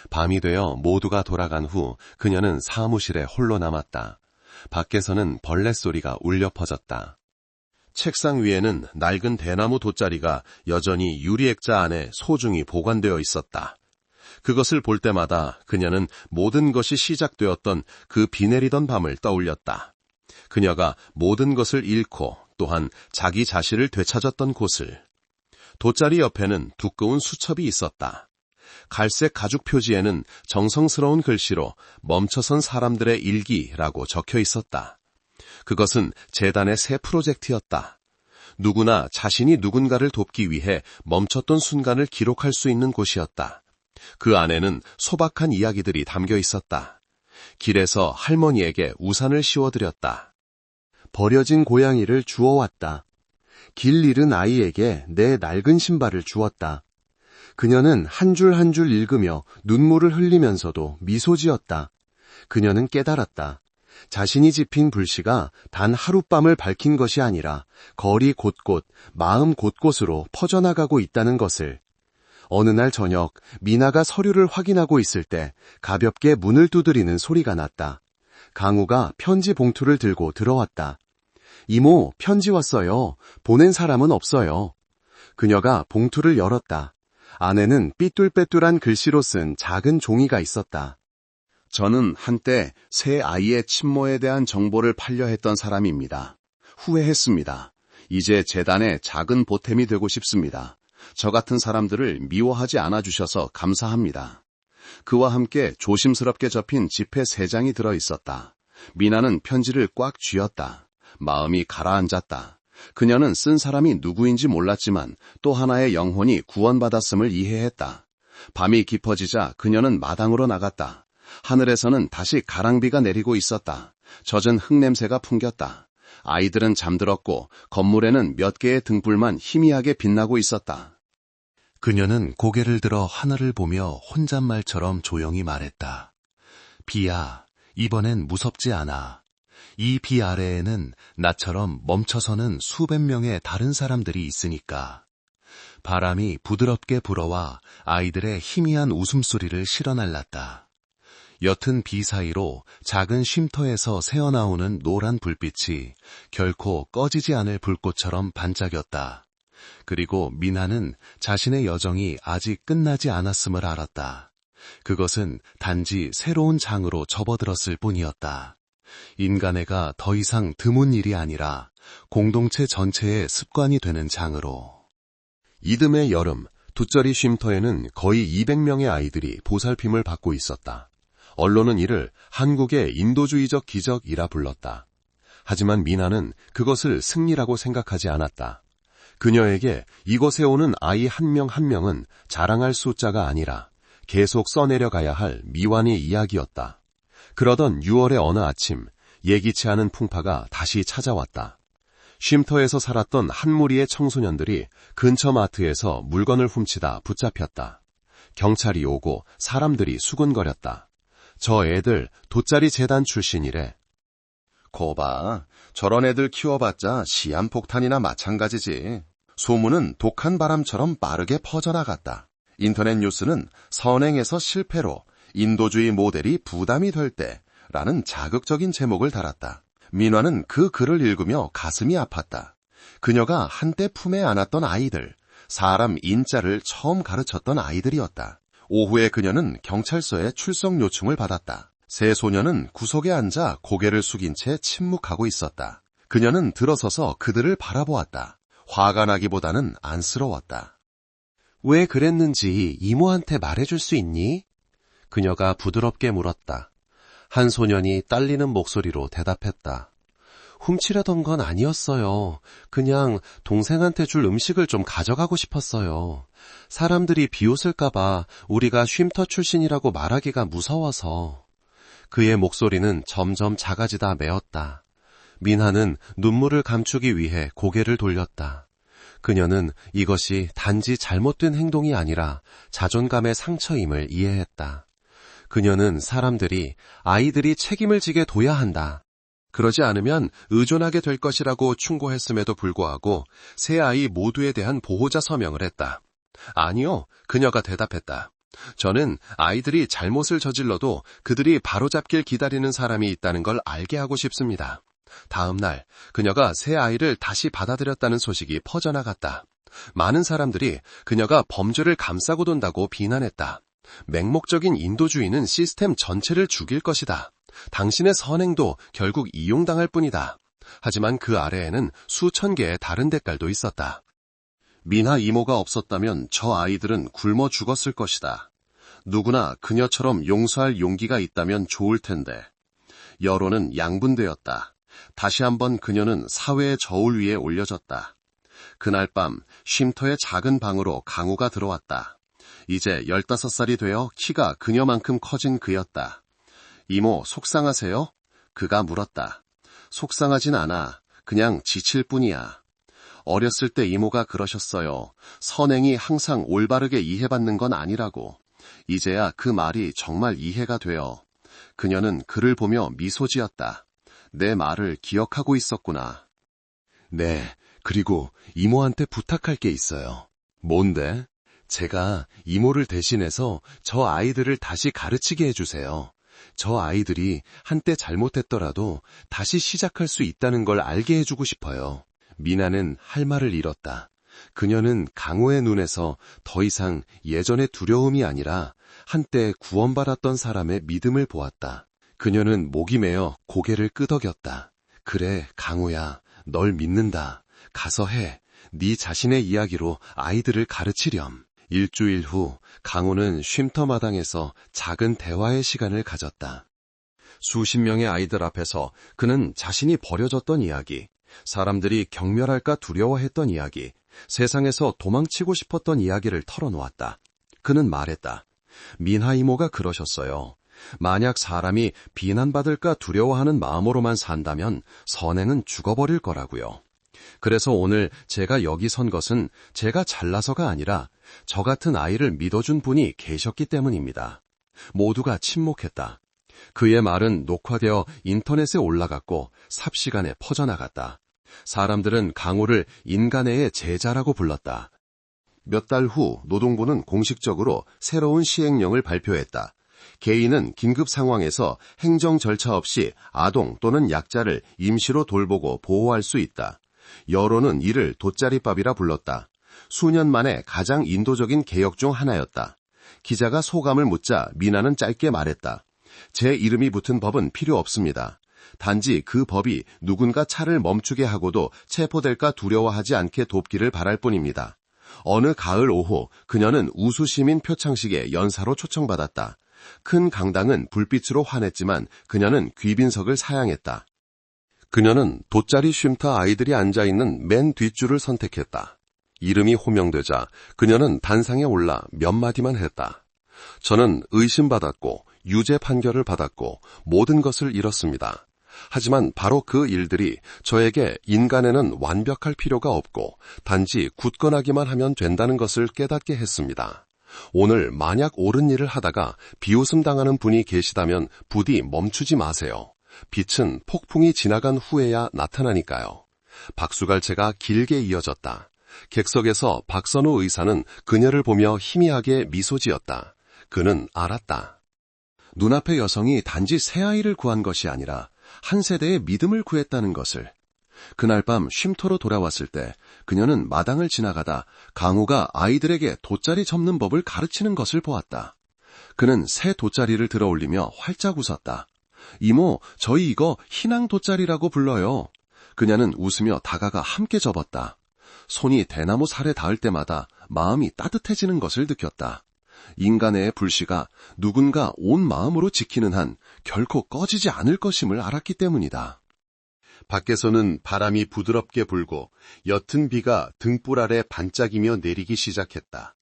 밤이 되어 모두가 돌아간 후 그녀는 사무실에 홀로 남았다. 밖에서는 벌레 소리가 울려 퍼졌다. 책상 위에는 낡은 대나무 돗자리가 여전히 유리액자 안에 소중히 보관되어 있었다. 그것을 볼 때마다 그녀는 모든 것이 시작되었던 그 비 내리던 밤을 떠올렸다. 그녀가 모든 것을 잃고 또한 자기 자신을 되찾았던 곳을. 돗자리 옆에는 두꺼운 수첩이 있었다. 갈색 가죽 표지에는 정성스러운 글씨로 멈춰선 사람들의 일기라고 적혀 있었다. 그것은 재단의 새 프로젝트였다. 누구나 자신이 누군가를 돕기 위해 멈췄던 순간을 기록할 수 있는 곳이었다. 그 안에는 소박한 이야기들이 담겨 있었다. 길에서 할머니에게 우산을 씌워드렸다. 버려진 고양이를 주워왔다. 길 잃은 아이에게 내 낡은 신발을 주었다. 그녀는 한 줄 한 줄 읽으며 눈물을 흘리면서도 미소 지었다. 그녀는 깨달았다. 자신이 집힌 불씨가 단 하룻밤을 밝힌 것이 아니라 거리 곳곳, 마음 곳곳으로 퍼져나가고 있다는 것을. 어느 날 저녁, 미나가 서류를 확인하고 있을 때 가볍게 문을 두드리는 소리가 났다. 강우가 편지 봉투를 들고 들어왔다. 이모, 편지 왔어요. 보낸 사람은 없어요. 그녀가 봉투를 열었다. 안에는 삐뚤빼뚤한 글씨로 쓴 작은 종이가 있었다. 저는 한때 새 아이의 친모에 대한 정보를 팔려 했던 사람입니다. 후회했습니다. 이제 재단의 작은 보탬이 되고 싶습니다. 저 같은 사람들을 미워하지 않아주셔서 감사합니다. 그와 함께 조심스럽게 접힌 지폐 3장이 들어 있었다. 미나는 편지를 꽉 쥐었다. 마음이 가라앉았다. 그녀는 쓴 사람이 누구인지 몰랐지만 또 하나의 영혼이 구원받았음을 이해했다. 밤이 깊어지자 그녀는 마당으로 나갔다. 하늘에서는 다시 가랑비가 내리고 있었다. 젖은 흙냄새가 풍겼다. 아이들은 잠들었고 건물에는 몇 개의 등불만 희미하게 빛나고 있었다. 그녀는 고개를 들어 하늘을 보며 혼잣말처럼 조용히 말했다. 비야, 이번엔 무섭지 않아. 이 비 아래에는 나처럼 멈춰서는 수백 명의 다른 사람들이 있으니까. 바람이 부드럽게 불어와 아이들의 희미한 웃음소리를 실어날랐다. 옅은 비 사이로 작은 쉼터에서 새어나오는 노란 불빛이 결코 꺼지지 않을 불꽃처럼 반짝였다. 그리고 미나는 자신의 여정이 아직 끝나지 않았음을 알았다. 그것은 단지 새로운 장으로 접어들었을 뿐이었다. 인간애가 더 이상 드문 일이 아니라 공동체 전체의 습관이 되는 장으로. 이듬해 여름, 돛저리 쉼터에는 거의 200명의 아이들이 보살핌을 받고 있었다. 언론은 이를 한국의 인도주의적 기적이라 불렀다. 하지만 미나는 그것을 승리라고 생각하지 않았다. 그녀에게 이곳에 오는 아이 한 명 한 명은 자랑할 숫자가 아니라 계속 써내려가야 할 미완의 이야기였다. 그러던 6월의 어느 아침, 예기치 않은 풍파가 다시 찾아왔다. 쉼터에서 살았던 한 무리의 청소년들이 근처 마트에서 물건을 훔치다 붙잡혔다. 경찰이 오고 사람들이 수군거렸다. 저 애들 돛자리 재단 출신이래. 거봐, 저런 애들 키워봤자 시한폭탄이나 마찬가지지. 소문은 독한 바람처럼 빠르게 퍼져나갔다. 인터넷 뉴스는 선행에서 실패로 인도주의 모델이 부담이 될 때라는 자극적인 제목을 달았다. 민화는 그 글을 읽으며 가슴이 아팠다. 그녀가 한때 품에 안았던 아이들, 사람 인자를 처음 가르쳤던 아이들이었다. 오후에 그녀는 경찰서에 출석 요청을 받았다. 세 소녀는 구석에 앉아 고개를 숙인 채 침묵하고 있었다. 그녀는 들어서서 그들을 바라보았다. 화가 나기보다는 안쓰러웠다. 왜 그랬는지 이모한테 말해줄 수 있니? 그녀가 부드럽게 물었다. 한 소년이 딸리는 목소리로 대답했다. 훔치려던 건 아니었어요. 그냥 동생한테 줄 음식을 좀 가져가고 싶었어요. 사람들이 비웃을까봐 우리가 쉼터 출신이라고 말하기가 무서워서. 그의 목소리는 점점 작아지다 메었다. 민하는 눈물을 감추기 위해 고개를 돌렸다. 그녀는 이것이 단지 잘못된 행동이 아니라 자존감의 상처임을 이해했다. 그녀는 사람들이 아이들이 책임을 지게 둬야 한다. 그러지 않으면 의존하게 될 것이라고 충고했음에도 불구하고 세 아이 모두에 대한 보호자 서명을 했다. 아니요, 그녀가 대답했다. 저는 아이들이 잘못을 저질러도 그들이 바로잡길 기다리는 사람이 있다는 걸 알게 하고 싶습니다. 다음 날 그녀가 새 아이를 다시 받아들였다는 소식이 퍼져나갔다. 많은 사람들이 그녀가 범죄를 감싸고 돈다고 비난했다. 맹목적인 인도주의는 시스템 전체를 죽일 것이다. 당신의 선행도 결국 이용당할 뿐이다. 하지만 그 아래에는 수천 개의 다른 대깔도 있었다. 미나 이모가 없었다면 저 아이들은 굶어 죽었을 것이다. 누구나 그녀처럼 용서할 용기가 있다면 좋을 텐데. 여론은 양분되었다. 다시 한번 그녀는 사회의 저울 위에 올려졌다. 그날 밤 쉼터의 작은 방으로 강우가 들어왔다. 이제 15살이 되어 키가 그녀만큼 커진 그였다. 이모, 속상하세요? 그가 물었다. 속상하진 않아. 그냥 지칠 뿐이야. 어렸을 때 이모가 그러셨어요. 선행이 항상 올바르게 이해받는 건 아니라고. 이제야 그 말이 정말 이해가 돼요. 그녀는 그를 보며 미소 지었다. 내 말을 기억하고 있었구나. 네, 그리고 이모한테 부탁할 게 있어요. 뭔데? 제가 이모를 대신해서 저 아이들을 다시 가르치게 해주세요. 저 아이들이 한때 잘못했더라도 다시 시작할 수 있다는 걸 알게 해주고 싶어요. 미나는 할 말을 잃었다. 그녀는 강호의 눈에서 더 이상 예전의 두려움이 아니라 한때 구원받았던 사람의 믿음을 보았다. 그녀는 목이 메어 고개를 끄덕였다. 그래, 강호야, 널 믿는다. 가서 해. 네 자신의 이야기로 아이들을 가르치렴. 일주일 후 강호는 쉼터 마당에서 작은 대화의 시간을 가졌다. 수십 명의 아이들 앞에서 그는 자신이 버려졌던 이야기, 사람들이 경멸할까 두려워했던 이야기, 세상에서 도망치고 싶었던 이야기를 털어놓았다. 그는 말했다. 민하 이모가 그러셨어요. 만약 사람이 비난받을까 두려워하는 마음으로만 산다면 선행은 죽어버릴 거라고요. 그래서 오늘 제가 여기 선 것은 제가 잘나서가 아니라 저 같은 아이를 믿어준 분이 계셨기 때문입니다. 모두가 침묵했다. 그의 말은 녹화되어 인터넷에 올라갔고 삽시간에 퍼져나갔다. 사람들은 강호를 인간의 제자라고 불렀다. 몇 달 후 노동부는 공식적으로 새로운 시행령을 발표했다. 개인은 긴급 상황에서 행정 절차 없이 아동 또는 약자를 임시로 돌보고 보호할 수 있다. 여론은 이를 돗자리밥이라 불렀다. 수년 만에 가장 인도적인 개혁 중 하나였다. 기자가 소감을 묻자 미나는 짧게 말했다. 제 이름이 붙은 법은 필요 없습니다. 단지 그 법이 누군가 차를 멈추게 하고도 체포될까 두려워하지 않게 돕기를 바랄 뿐입니다. 어느 가을 오후 그녀는 우수시민 표창식에 연사로 초청받았다. 큰 강당은 불빛으로 환했지만 그녀는 귀빈석을 사양했다. 그녀는 돗자리 쉼터 아이들이 앉아있는 맨 뒷줄을 선택했다. 이름이 호명되자 그녀는 단상에 올라 몇 마디만 했다. 저는 의심받았고 유죄 판결을 받았고 모든 것을 잃었습니다. 하지만 바로 그 일들이 저에게 인간에는 완벽할 필요가 없고 단지 굳건하기만 하면 된다는 것을 깨닫게 했습니다. 오늘 만약 옳은 일을 하다가 비웃음 당하는 분이 계시다면 부디 멈추지 마세요. 빛은 폭풍이 지나간 후에야 나타나니까요. 박수갈채가 길게 이어졌다. 객석에서 박선호 의사는 그녀를 보며 희미하게 미소 지었다. 그는 알았다. 눈앞의 여성이 단지 새 아이를 구한 것이 아니라 한 세대의 믿음을 구했다는 것을. 그날 밤 쉼터로 돌아왔을 때 그녀는 마당을 지나가다 강호가 아이들에게 돗자리 접는 법을 가르치는 것을 보았다. 그는 새 돗자리를 들어 올리며 활짝 웃었다. 이모, 저희 이거 희낭 돗자리라고 불러요. 그녀는 웃으며 다가가 함께 접었다. 손이 대나무 살에 닿을 때마다 마음이 따뜻해지는 것을 느꼈다. 인간의 불씨가 누군가 온 마음으로 지키는 한 결코 꺼지지 않을 것임을 알았기 때문이다. 밖에서는 바람이 부드럽게 불고 옅은 비가 등불 아래 반짝이며 내리기 시작했다.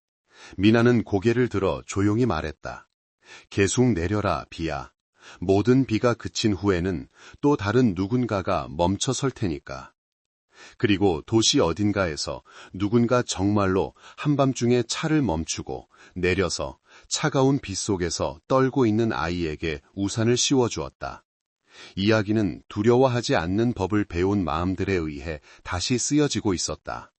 미나는 고개를 들어 조용히 말했다. 계속 내려라, 비야. 모든 비가 그친 후에는 또 다른 누군가가 멈춰 설 테니까. 그리고 도시 어딘가에서 누군가 정말로 한밤중에 차를 멈추고 내려서 차가운 빗 속에서 떨고 있는 아이에게 우산을 씌워주었다. 이야기는 두려워하지 않는 법을 배운 마음들에 의해 다시 쓰여지고 있었다.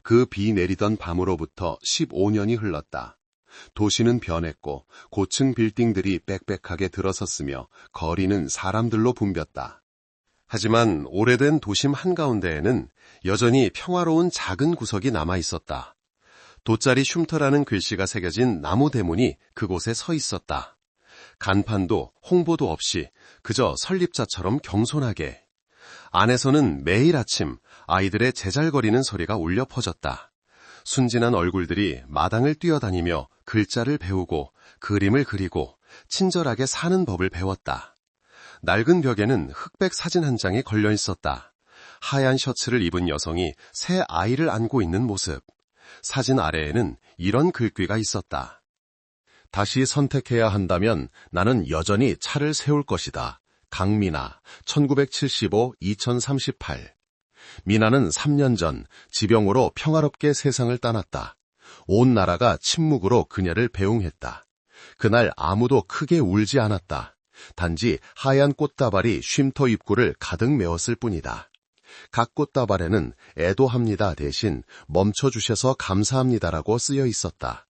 그 비 내리던 밤으로부터 15년이 흘렀다. 도시는 변했고 고층 빌딩들이 빽빽하게 들어섰으며 거리는 사람들로 붐볐다. 하지만 오래된 도심 한가운데에는 여전히 평화로운 작은 구석이 남아 있었다. 돗자리 쉼터라는 글씨가 새겨진 나무 대문이 그곳에 서 있었다. 간판도 홍보도 없이 그저 설립자처럼 겸손하게. 안에서는 매일 아침 아이들의 제잘거리는 소리가 울려 퍼졌다. 순진한 얼굴들이 마당을 뛰어다니며 글자를 배우고 그림을 그리고 친절하게 사는 법을 배웠다. 낡은 벽에는 흑백 사진 한 장이 걸려 있었다. 하얀 셔츠를 입은 여성이 새 아이를 안고 있는 모습. 사진 아래에는 이런 글귀가 있었다. 다시 선택해야 한다면 나는 여전히 차를 세울 것이다. 강미나 1975-2038. 미나는 3년 전 지병으로 평화롭게 세상을 떠났다. 온 나라가 침묵으로 그녀를 배웅했다. 그날 아무도 크게 울지 않았다. 단지 하얀 꽃다발이 쉼터 입구를 가득 메웠을 뿐이다. 각 꽃다발에는 애도합니다 대신 멈춰주셔서 감사합니다라고 쓰여 있었다.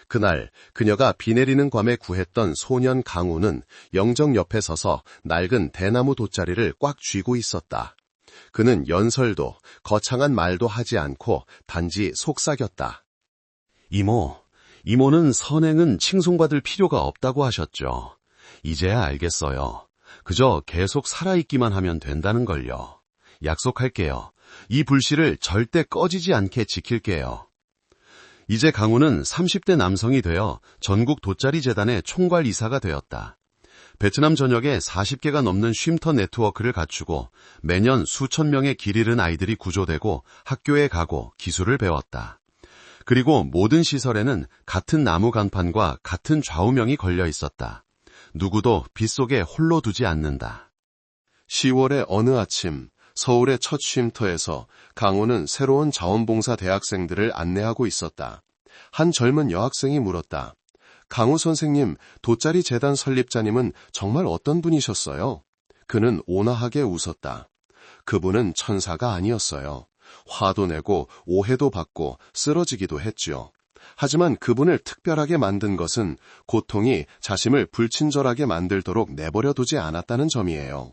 그날 그녀가 비 내리는 밤에 구했던 소년 강우는 영정 옆에 서서 낡은 대나무 돗자리를 꽉 쥐고 있었다. 그는 연설도 거창한 말도 하지 않고 단지 속삭였다. 이모는 선행은 칭송받을 필요가 없다고 하셨죠. 이제야 알겠어요. 그저 계속 살아있기만 하면 된다는 걸요. 약속할게요. 이 불씨를 절대 꺼지지 않게 지킬게요. 이제 강우는 30대 남성이 되어 전국 돗자리 재단의 총괄 이사가 되었다. 베트남 전역에 40개가 넘는 쉼터 네트워크를 갖추고 매년 수천 명의 길 잃은 아이들이 구조되고 학교에 가고 기술을 배웠다. 그리고 모든 시설에는 같은 나무 간판과 같은 좌우명이 걸려 있었다. 누구도 빗속에 홀로 두지 않는다. 10월의 어느 아침 서울의 첫 쉼터에서 강우는 새로운 자원봉사 대학생들을 안내하고 있었다. 한 젊은 여학생이 물었다. 강우 선생님, 돗자리 재단 설립자님은 정말 어떤 분이셨어요? 그는 온화하게 웃었다. 그분은 천사가 아니었어요. 화도 내고 오해도 받고 쓰러지기도 했지요. 하지만 그분을 특별하게 만든 것은 고통이 자신을 불친절하게 만들도록 내버려 두지 않았다는 점이에요.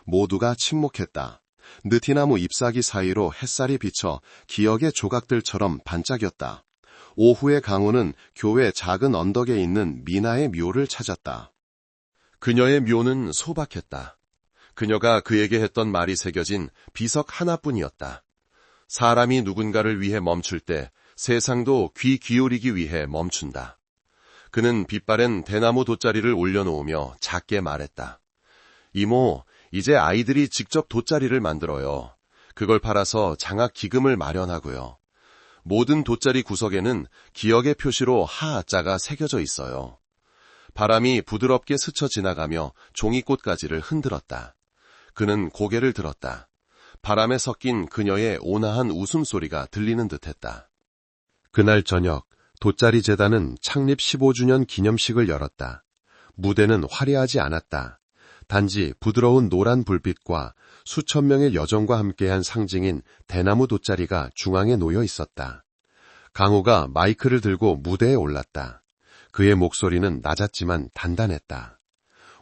모두가 침묵했다. 느티나무 잎사귀 사이로 햇살이 비쳐 기억의 조각들처럼 반짝였다. 오후에 강우는 교회 작은 언덕에 있는 미나의 묘를 찾았다. 그녀의 묘는 소박했다. 그녀가 그에게 했던 말이 새겨진 비석 하나뿐이었다. 사람이 누군가를 위해 멈출 때 세상도 귀 기울이기 위해 멈춘다. 그는 빛바랜 대나무 돗자리를 올려놓으며 작게 말했다. 이모, 이제 아이들이 직접 돗자리를 만들어요. 그걸 팔아서 장학 기금을 마련하고요. 모든 돗자리 구석에는 기억의 표시로 하자가 새겨져 있어요. 바람이 부드럽게 스쳐 지나가며 종이꽃가지를 흔들었다. 그는 고개를 들었다. 바람에 섞인 그녀의 온화한 웃음소리가 들리는 듯했다. 그날 저녁 돗자리 재단은 창립 15주년 기념식을 열었다. 무대는 화려하지 않았다. 단지 부드러운 노란 불빛과 수천 명의 여정과 함께한 상징인 대나무 돗자리가 중앙에 놓여 있었다. 강우가 마이크를 들고 무대에 올랐다. 그의 목소리는 낮았지만 단단했다.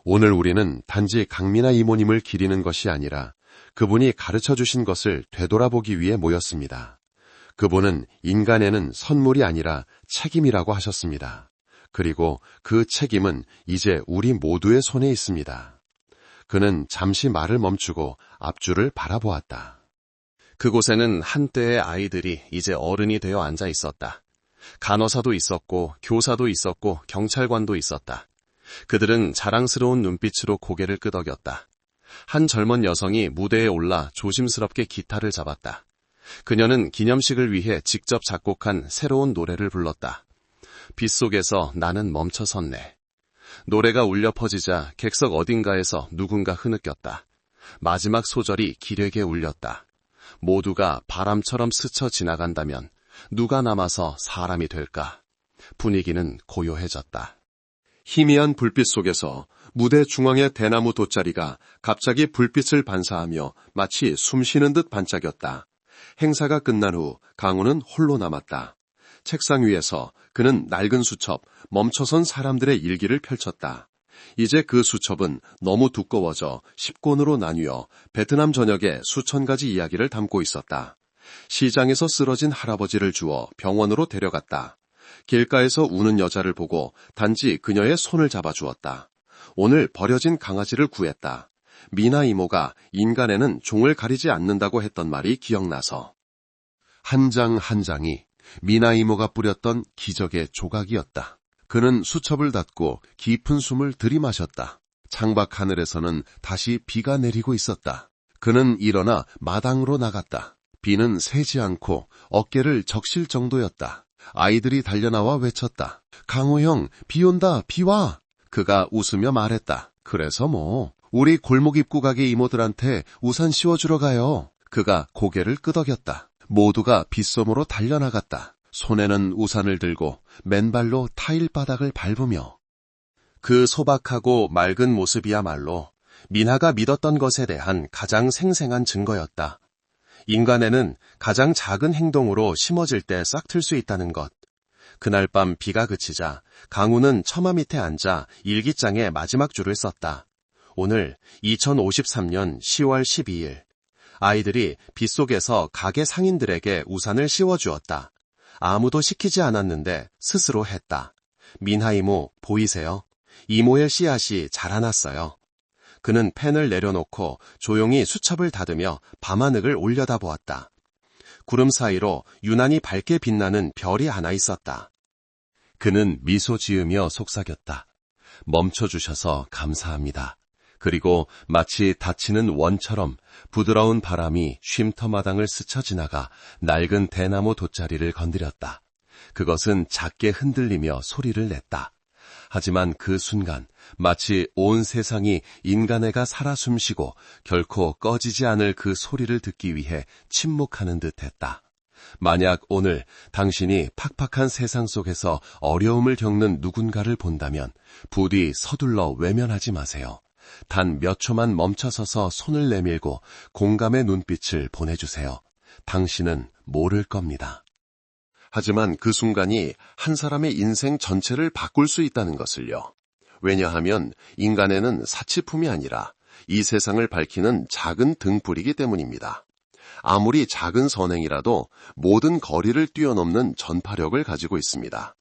오늘 우리는 단지 강미나 이모님을 기리는 것이 아니라 그분이 가르쳐주신 것을 되돌아보기 위해 모였습니다. 그분은 인간에는 선물이 아니라 책임이라고 하셨습니다. 그리고 그 책임은 이제 우리 모두의 손에 있습니다. 그는 잠시 말을 멈추고 앞줄을 바라보았다. 그곳에는 한때의 아이들이 이제 어른이 되어 앉아 있었다. 간호사도 있었고 교사도 있었고 경찰관도 있었다. 그들은 자랑스러운 눈빛으로 고개를 끄덕였다. 한 젊은 여성이 무대에 올라 조심스럽게 기타를 잡았다. 그녀는 기념식을 위해 직접 작곡한 새로운 노래를 불렀다. 빗속에서 나는 멈춰 섰네. 노래가 울려 퍼지자 객석 어딘가에서 누군가 흐느꼈다. 마지막 소절이 기레게 울렸다. 모두가 바람처럼 스쳐 지나간다면 누가 남아서 사람이 될까? 분위기는 고요해졌다. 희미한 불빛 속에서 무대 중앙의 대나무 돗자리가 갑자기 불빛을 반사하며 마치 숨쉬는 듯 반짝였다. 행사가 끝난 후 강우는 홀로 남았다. 책상 위에서 그는 낡은 수첩, 멈춰선 사람들의 일기를 펼쳤다. 이제 그 수첩은 너무 두꺼워져 10권으로 나뉘어 베트남 전역의 수천 가지 이야기를 담고 있었다. 시장에서 쓰러진 할아버지를 주워 병원으로 데려갔다. 길가에서 우는 여자를 보고 단지 그녀의 손을 잡아주었다. 오늘 버려진 강아지를 구했다. 미나 이모가 인간에는 종을 가리지 않는다고 했던 말이 기억나서. 한 장 한 장이 미나 이모가 뿌렸던 기적의 조각이었다. 그는 수첩을 닫고 깊은 숨을 들이마셨다. 창밖 하늘에서는 다시 비가 내리고 있었다. 그는 일어나 마당으로 나갔다. 비는 새지 않고 어깨를 적실 정도였다. 아이들이 달려나와 외쳤다. 강호 형, 비 온다, 비 와! 그가 웃으며 말했다. 그래서 뭐, 우리 골목 입구 가게 이모들한테 우산 씌워주러 가요. 그가 고개를 끄덕였다. 모두가 빗솜으로 달려나갔다. 손에는 우산을 들고 맨발로 타일 바닥을 밟으며. 그 소박하고 맑은 모습이야말로 민하가 믿었던 것에 대한 가장 생생한 증거였다. 인간에는 가장 작은 행동으로 심어질 때 싹틀 수 있다는 것. 그날 밤 비가 그치자 강우는 처마 밑에 앉아 일기장에 마지막 줄을 썼다. 오늘 2053년 10월 12일. 아이들이 빗속에서 가게 상인들에게 우산을 씌워주었다. 아무도 시키지 않았는데 스스로 했다. 민하 이모 보이세요? 이모의 씨앗이 자라났어요. 그는 펜을 내려놓고 조용히 수첩을 닫으며 밤하늘을 올려다보았다. 구름 사이로 유난히 밝게 빛나는 별이 하나 있었다. 그는 미소 지으며 속삭였다. 멈춰주셔서 감사합니다. 그리고 마치 닫히는 원처럼 부드러운 바람이 쉼터마당을 스쳐 지나가 낡은 대나무 돗자리를 건드렸다. 그것은 작게 흔들리며 소리를 냈다. 하지만 그 순간 마치 온 세상이 인간애가 살아 숨쉬고 결코 꺼지지 않을 그 소리를 듣기 위해 침묵하는 듯했다. 만약 오늘 당신이 팍팍한 세상 속에서 어려움을 겪는 누군가를 본다면 부디 서둘러 외면하지 마세요. 단 몇 초만 멈춰서서 손을 내밀고 공감의 눈빛을 보내주세요. 당신은 모를 겁니다. 하지만 그 순간이 한 사람의 인생 전체를 바꿀 수 있다는 것을요. 왜냐하면 인간에는 사치품이 아니라 이 세상을 밝히는 작은 등불이기 때문입니다. 아무리 작은 선행이라도 모든 거리를 뛰어넘는 전파력을 가지고 있습니다.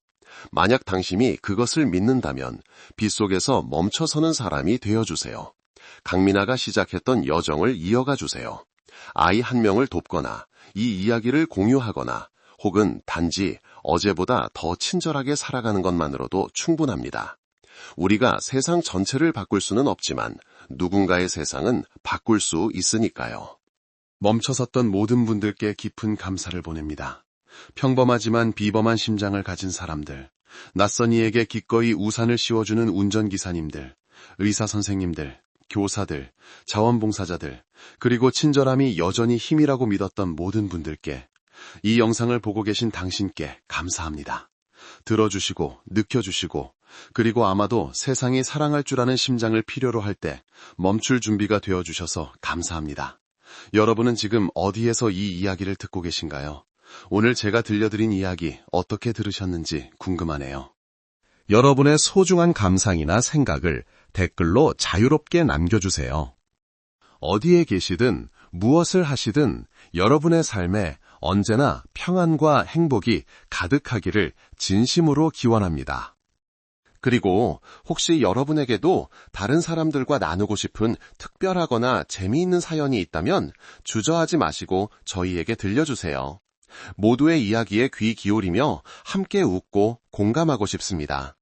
만약 당신이 그것을 믿는다면 빗속에서 멈춰서는 사람이 되어주세요. 강민아가 시작했던 여정을 이어가 주세요. 아이 한 명을 돕거나 이 이야기를 공유하거나 혹은 단지 어제보다 더 친절하게 살아가는 것만으로도 충분합니다. 우리가 세상 전체를 바꿀 수는 없지만 누군가의 세상은 바꿀 수 있으니까요. 멈춰섰던 모든 분들께 깊은 감사를 보냅니다. 평범하지만 비범한 심장을 가진 사람들, 낯선 이에게 기꺼이 우산을 씌워주는 운전기사님들, 의사선생님들, 교사들, 자원봉사자들, 그리고 친절함이 여전히 힘이라고 믿었던 모든 분들께 이 영상을 보고 계신 당신께 감사합니다. 들어주시고 느껴주시고 그리고 아마도 세상이 사랑할 줄 아는 심장을 필요로 할 때 멈출 준비가 되어주셔서 감사합니다. 여러분은 지금 어디에서 이 이야기를 듣고 계신가요? 오늘 제가 들려드린 이야기 어떻게 들으셨는지 궁금하네요. 여러분의 소중한 감상이나 생각을 댓글로 자유롭게 남겨주세요. 어디에 계시든 무엇을 하시든 여러분의 삶에 언제나 평안과 행복이 가득하기를 진심으로 기원합니다. 그리고 혹시 여러분에게도 다른 사람들과 나누고 싶은 특별하거나 재미있는 사연이 있다면 주저하지 마시고 저희에게 들려주세요. 모두의 이야기에 귀 기울이며 함께 웃고 공감하고 싶습니다.